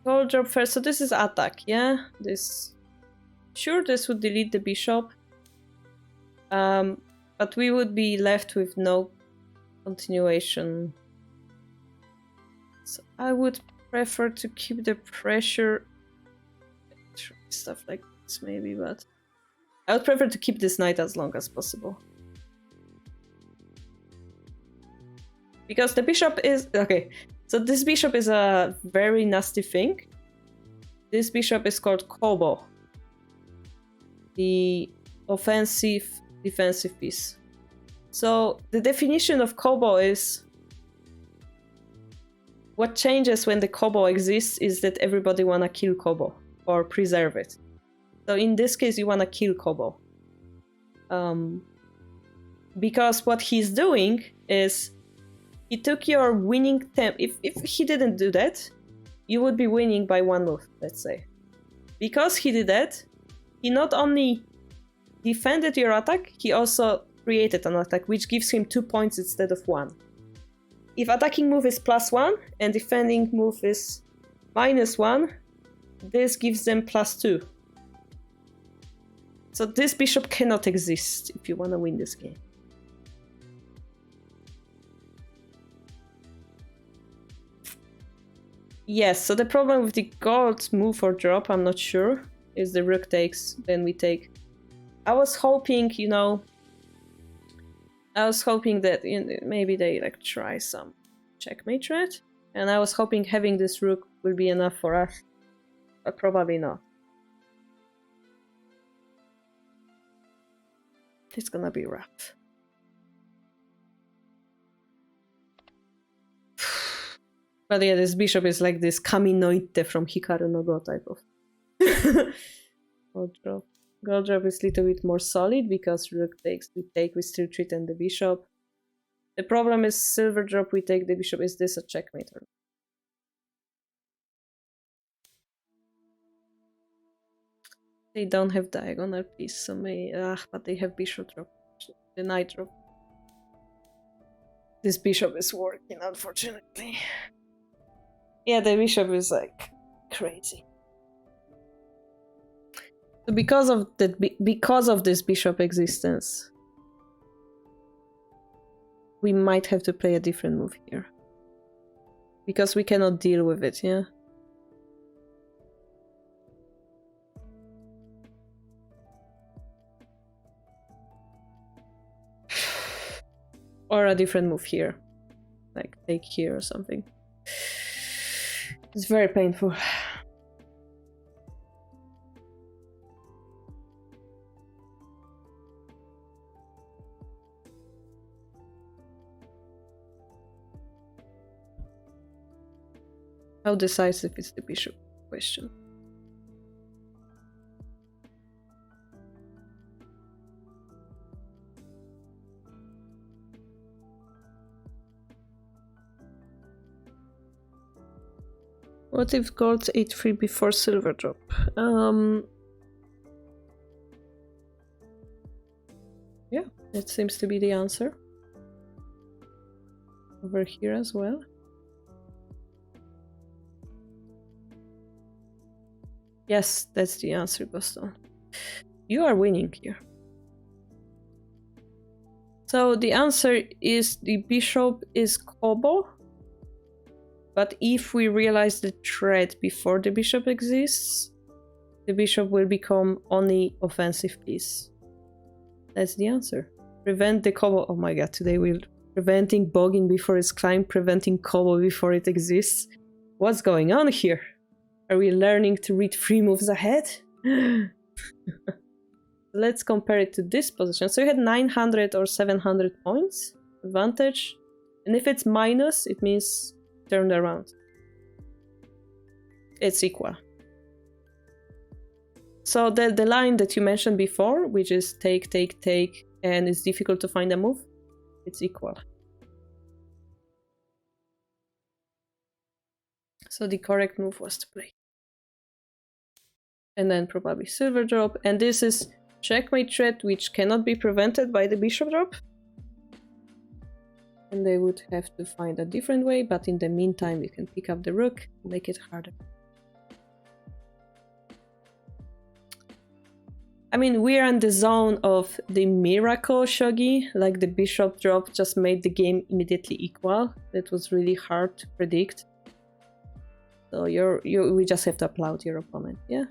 gold drop first. So this is attack, yeah? This would delete the bishop. But we would be left with no continuation. So I would prefer to keep the pressure. Stuff like this maybe, but I would prefer to keep this knight as long as possible. Because the bishop is... Okay, so this bishop is a very nasty thing. This bishop is called Kobo. The offensive defensive piece. So the definition of Kobo is what changes when the Kobo exists is that everybody wanna kill Kobo or preserve it. So in this case you wanna kill Kobo. Because what he's doing is he took your winning temp. If he didn't do that, you would be winning by 1 move, let's say. Because he did that, he not only defended your attack, he also created an attack, which gives him 2 points instead of 1. If attacking move is +1 and defending move is -1, this gives them +2. So this bishop cannot exist if you want to win this game. Yes, so the problem with the gold move or drop, I'm not sure, is the rook takes, then we take. I was hoping, you know, I was hoping that maybe they like try some checkmate threat, and I was hoping having this rook will be enough for us, but probably not. It's gonna be rough. But yeah, this bishop is like this Kaminoite from Hikaru no Go type of. God drop. God drop is a little bit more solid because rook takes, we take, we still threaten the bishop. The problem is silver drop, we take the bishop. Is this a checkmate or not? They don't have diagonal piece, so but they have bishop drop. The knight drop. This bishop is working, unfortunately. Yeah, the bishop is like crazy. So because of this bishop existence, we might have to play a different move here. Because we cannot deal with it, yeah? Or a different move here. Like take here or something. It's very painful. How decisive is the bishop? Question. What if gold's 8-3 before silver drop? Yeah, that seems to be the answer. Over here as well. Yes, that's the answer, Boston. You are winning here. So the answer is the bishop is Kobo. But if we realize the threat before the bishop exists, the bishop will become only offensive piece. That's the answer. Prevent the Kobo. Oh my god, today we're preventing bogging before it's climbed, preventing Kobo before it exists. What's going on here? Are we learning to read 3 moves ahead? Let's compare it to this position. So you had 900 or 700 points advantage. And if it's minus, it means turned around. It's equal. So the line that you mentioned before, which is take, take, take, and it's difficult to find a move, it's equal. So the correct move was to play. And then probably silver drop. And this is checkmate threat, which cannot be prevented by the bishop drop. And they would have to find a different way, but in the meantime, you can pick up the rook and make it harder. I mean, we are in the zone of the miracle shogi, like the bishop drop just made the game immediately equal. That was really hard to predict. So we just have to applaud your opponent, yeah?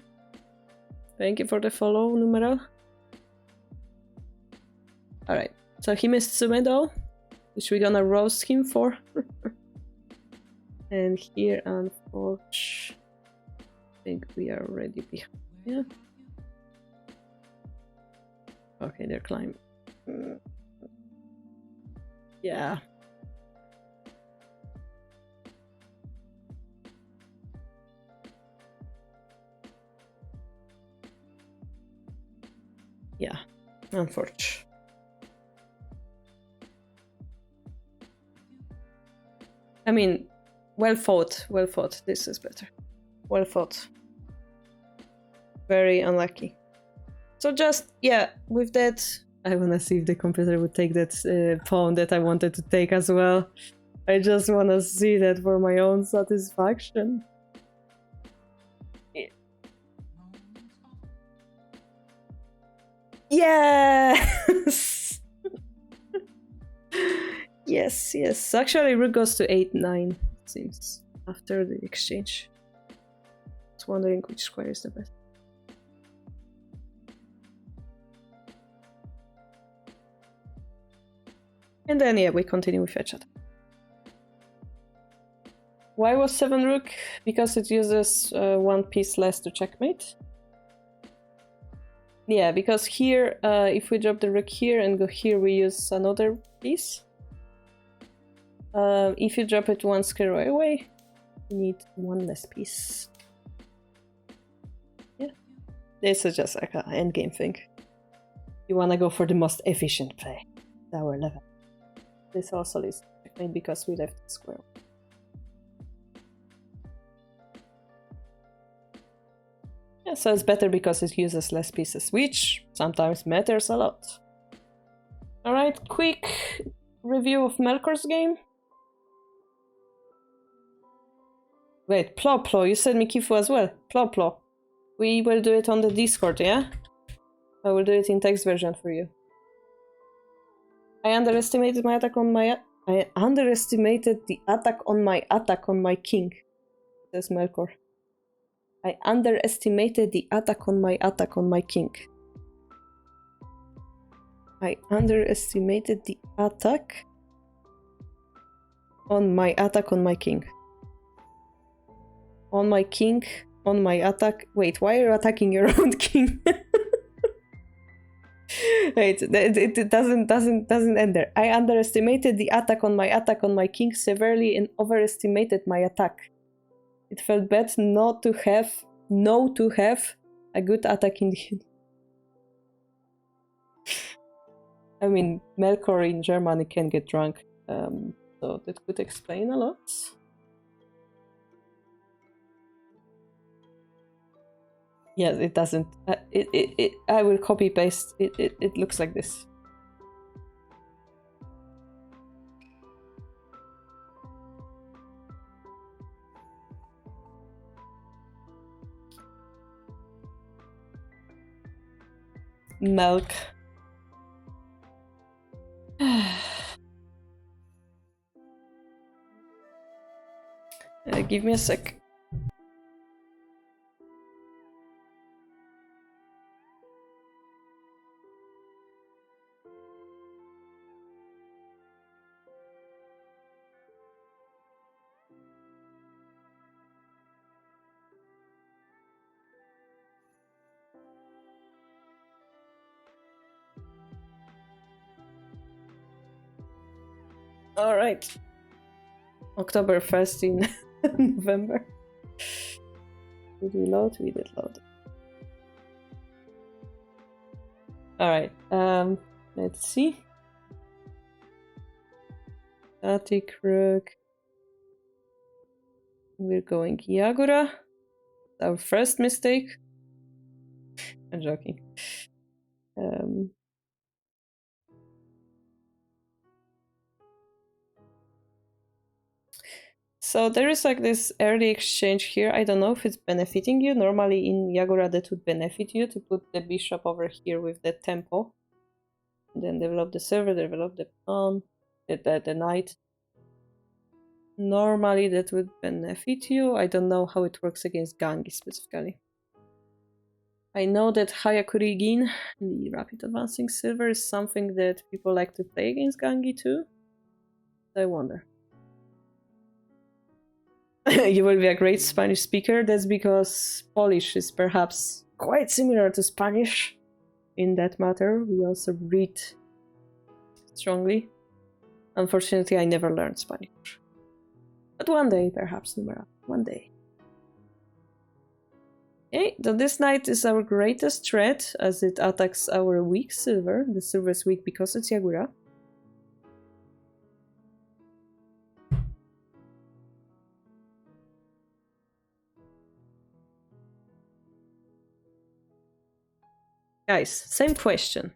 Thank you for the follow, numeral. Alright, so he missed Sumedo, which we're gonna roast him for. And here, unfortunately, I think we are already behind, yeah? Okay, they're climbing. Yeah. Yeah, unfortunately. I mean, well fought, well fought. This is better. Well fought. Very unlucky. So just, yeah, with that, I want to see if the computer would take that pawn that I wanted to take as well. I just want to see that for my own satisfaction. Yes! Yes, yes. Actually, rook goes to 8-9, it seems, after the exchange. I was wondering which square is the best. And then, yeah, we continue with each other. Why was 7 rook? Because it uses 1 piece less to checkmate. Yeah, because here, if we drop the rook here and go here, we use another piece. If you drop it 1 square away, you need 1 less piece. Yeah, this is just like an endgame thing. You wanna go for the most efficient play. Our level. This also is checkmate because we left the square. Yeah, so it's better because it uses less pieces, which sometimes matters a lot. Alright, quick review of Melkor's game. Wait, Plo, you said Mikifu as well. Plo. We will do it on the Discord, yeah? I will do it in text version for you. I underestimated my attack on my... I underestimated the attack on my king, says Melkor. I underestimated the attack on my king. I underestimated the attack on my king. On my king, on my attack. Wait, why are you attacking your own king? Wait, it doesn't end there. I underestimated the attack on my king severely and overestimated my attack. It felt bad not to have a good attack in the end. I mean, Melkor in Germany can get drunk, so that could explain a lot. Yes, it doesn't. I will copy paste. It looks like this. Milk. Give me a sec. All right. October 1st in November. Did we load? We did load. All right. Let's see. Static rook. We're going Yagura. Our first mistake. I'm joking. So there is like this early exchange here. I don't know if it's benefiting you. Normally in Yagura that would benefit you to put the bishop over here with the tempo. And then develop the server, develop the pawn, the knight. Normally that would benefit you. I don't know how it works against Gangi specifically. I know that Hayakurigin, the rapid advancing silver, is something that people like to play against Gangi too. I wonder. You will be a great Spanish speaker. That's because Polish is perhaps quite similar to Spanish in that matter. We also read strongly. Unfortunately, I never learned Spanish. But one day, perhaps, Numera. One day. Okay, so this knight is our greatest threat as it attacks our weak silver. The silver is weak because it's Yagura. Guys, same question.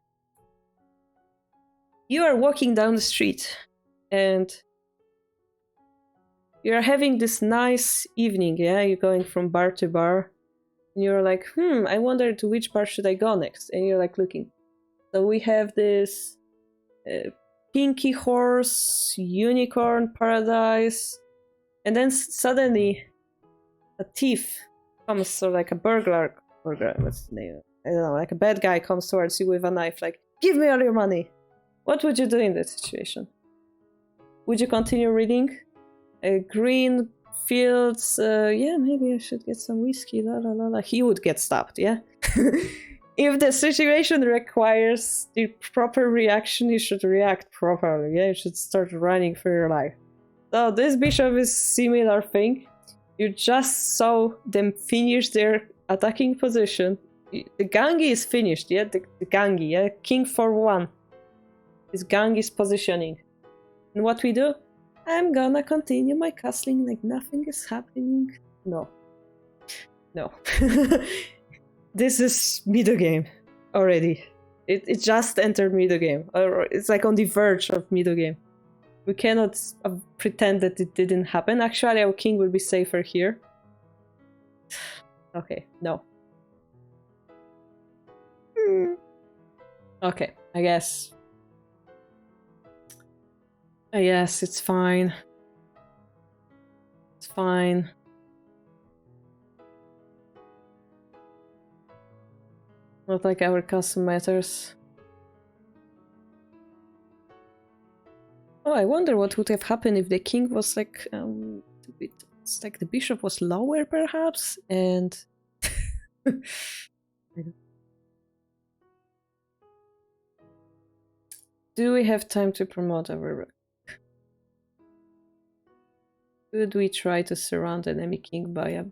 You are walking down the street and you're having this nice evening, yeah? You're going from bar to bar. And you're like, I wonder to which bar should I go next? And you're like looking. So we have this pinky horse, unicorn paradise. And then suddenly a thief comes, or like a burglar, what's the name? I don't know, like a bad guy comes towards you with a knife, like, give me all your money. What would you do in that situation? Would you continue reading? Green fields. Yeah, maybe I should get some whiskey. La la la la. He would get stopped. Yeah. If the situation requires the proper reaction, you should react properly. Yeah, you should start running for your life. So this bishop is similar thing. You just saw them finish their attacking position. The gangi is finished, yeah? The gangi, yeah? King for 1. This gangi is positioning. And what we do? I'm gonna continue my castling like nothing is happening. No. No. This is middle game already. It just entered middle game. Or it's like on the verge of middle game. We cannot pretend that it didn't happen. Actually, our king will be safer here. Okay, no. Okay, I guess. Yes, it's fine. It's fine. Not like our custom matters. Oh, I wonder what would have happened if the king was like it's like the bishop was lower perhaps and do we have time to promote our rook? Could we try to surround enemy king by a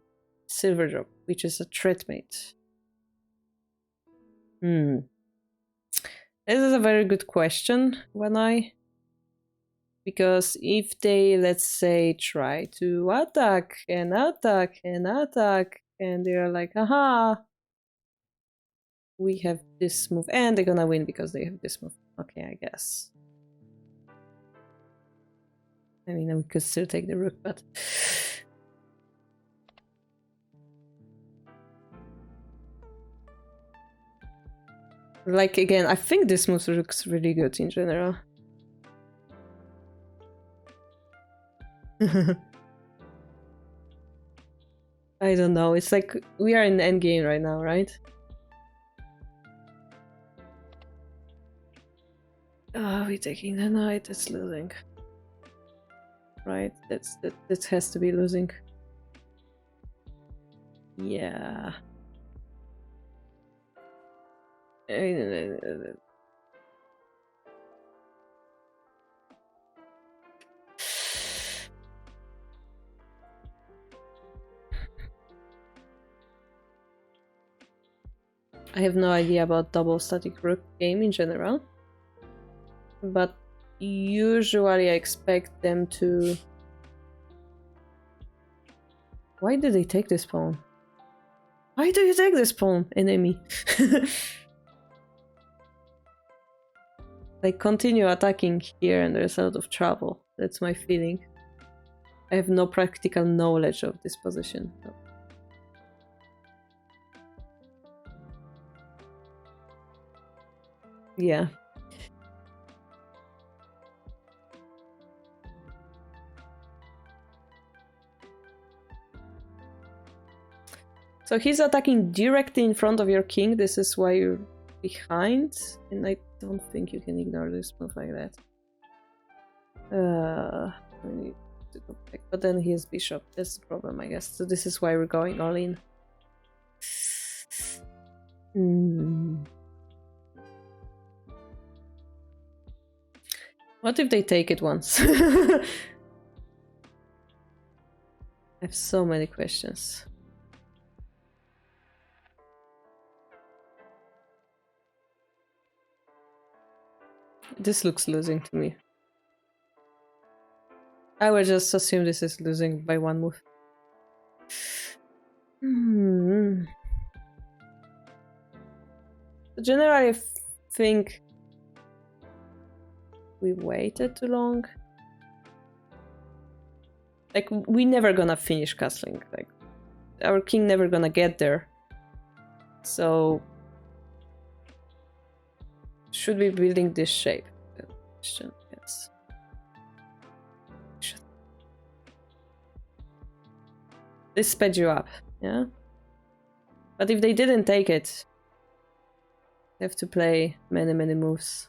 silver drop, which is a threat mate? This is a very good question, because if they, let's say, try to attack and attack and attack, and they're like, aha, we have this move, and they're gonna win because they have this move. Okay, I guess. I mean, we could still take the rook, but... Like, again, I think this move looks really good in general. I don't know, it's like, we are in the endgame right now, right? Oh, we're taking the knight, that's losing. Right, that has to be losing. Yeah. I have no idea about double static rook game in general, but usually I expect them to... Why did they take this pawn? Why do you take this pawn, enemy? Like, continue attacking here and there's a lot of trouble. That's my feeling. I have no practical knowledge of this position. No. Yeah. So he's attacking directly in front of your king. This is why you're behind. And I don't think you can ignore this move like that. I need to go back. But then he has bishop. That's the problem, I guess. So this is why we're going all in. What if they take it once? I have so many questions. This looks losing to me. I will just assume this is losing by one move. Generally, I think we waited too long. Like, we never gonna finish castling. Like, our king never gonna get there. So, should we be building this shape? Good question, yes. This sped you up, yeah? But if they didn't take it, they have to play many, many moves.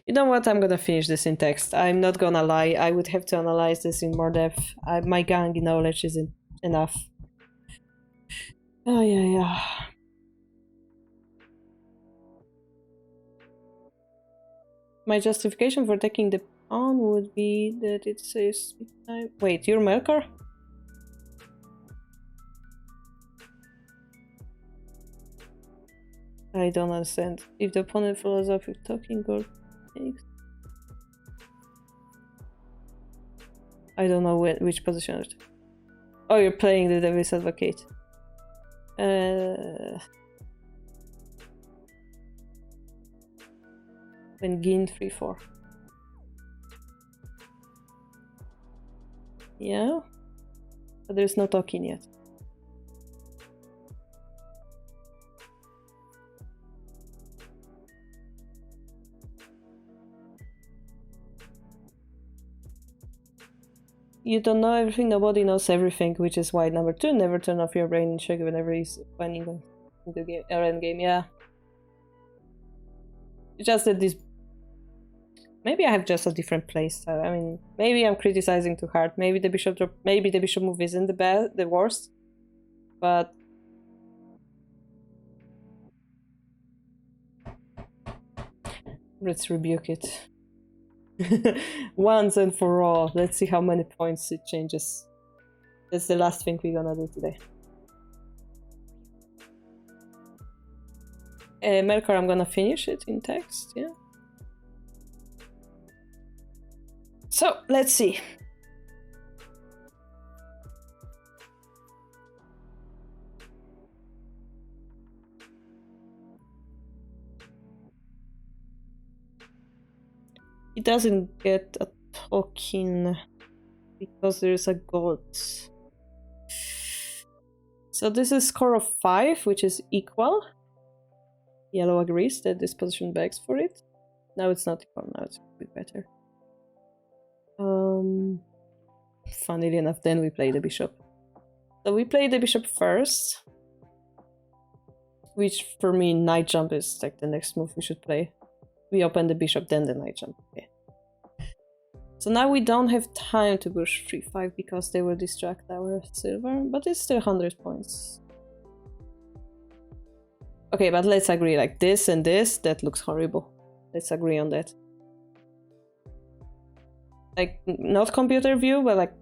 You know what? I'm gonna finish this in text. I'm not gonna lie. I would have to analyze this in more depth. My gang knowledge isn't enough. Oh, yeah. My justification for taking the pawn would be that it says... Wait, you're Melkor? I don't understand. If the opponent follows up with talking or takes... I don't know which position. Oh, you're playing the Devil's Advocate. When Gin 3-4. Yeah, but there's no talking yet. You don't know everything, nobody knows everything, which is why number 2, never turn off your brain in Shogi whenever he's planning into the end game. Yeah. Just that this... Maybe I have just a different playstyle. I mean, maybe I'm criticizing too hard. Maybe the bishop drop, maybe the bishop move isn't the worst, but let's rebuke it. Once and for all. Let's see how many points it changes. That's the last thing we're gonna do today. Melkor, I'm gonna finish it in text, yeah. So, let's see. He doesn't get a token because there's a gold. So this is score of 5, which is equal. Yellow agrees that this position begs for it. Now it's not equal, now it's a bit better. Funnily enough, then we play the bishop. So we play the bishop first, which for me, knight jump is like the next move we should play. We open the bishop, then the knight jump. Okay. So now we don't have time to push 3-5 because they will distract our silver, but it's still 100 points. Okay, but let's agree, like this and this, that looks horrible. Let's agree on that. Like, not computer view, but like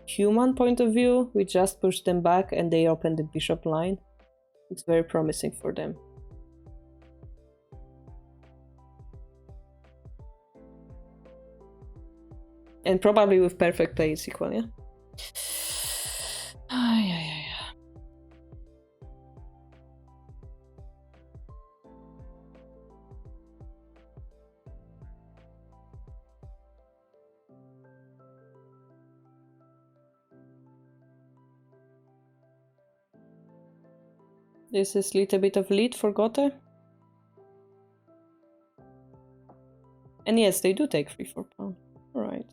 human point of view, we just push them back and they open the bishop line. It's very promising for them. And probably with perfect play it's equal, yeah? This is a little bit of lead for Gote. And yes, they do take 3-4 pound. Alright.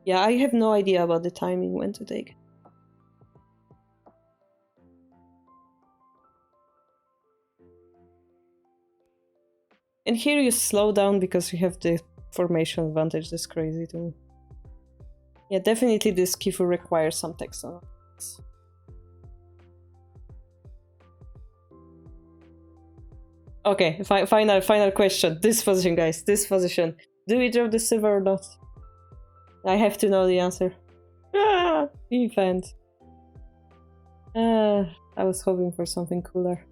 Yeah, I have no idea about the timing when to take. And here you slow down because you have the formation advantage. That's crazy to me. Yeah, definitely this Kifu requires some text on it. Okay, final question. This position, guys. This position. Do we drop the silver or not? I have to know the answer. Ah, defend. I was hoping for something cooler.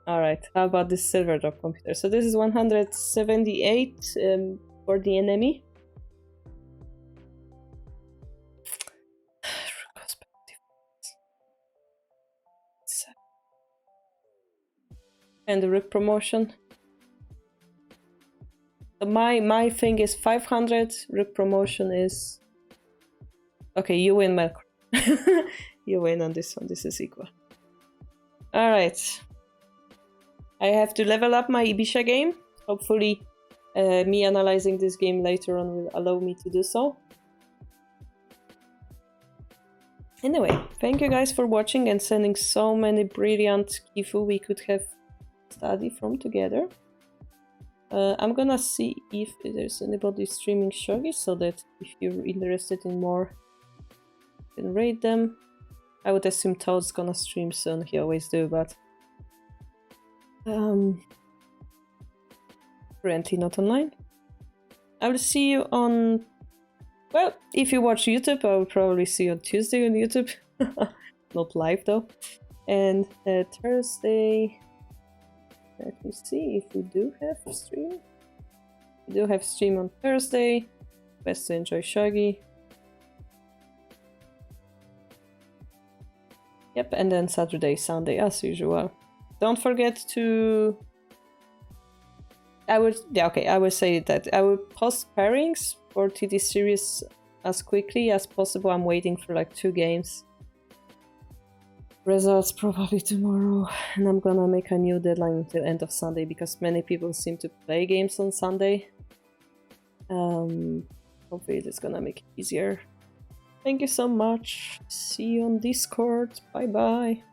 Alright, how about this silver drop computer? So this is 178 for the enemy. And the rook promotion. So my thing is 500, rook promotion is... Okay, you win, Melkor. You win on this one, this is equal. Alright. I have to level up my Ibisha game. Hopefully me analyzing this game later on will allow me to do so. Anyway, thank you guys for watching and sending so many brilliant Kifu we could have studied from together. I'm gonna see if there's anybody streaming Shogi, so that if you're interested in more, you can rate them. I would assume Toad's gonna stream soon, he always do, but currently not online. I will see you on, well, if you watch YouTube, I will probably see you on Tuesday on YouTube. Not live though. And Thursday, let me see if we do have a stream. We do have stream on Thursday. Best to enjoy Shogi. Yep, and then Saturday, Sunday as usual. Don't forget to... I will say that I will post pairings for TD series as quickly as possible. I'm waiting for like 2 games. Results probably tomorrow, and I'm gonna make a new deadline until end of Sunday because many people seem to play games on Sunday. Hopefully it's gonna make it easier. Thank you so much. See you on Discord. Bye bye.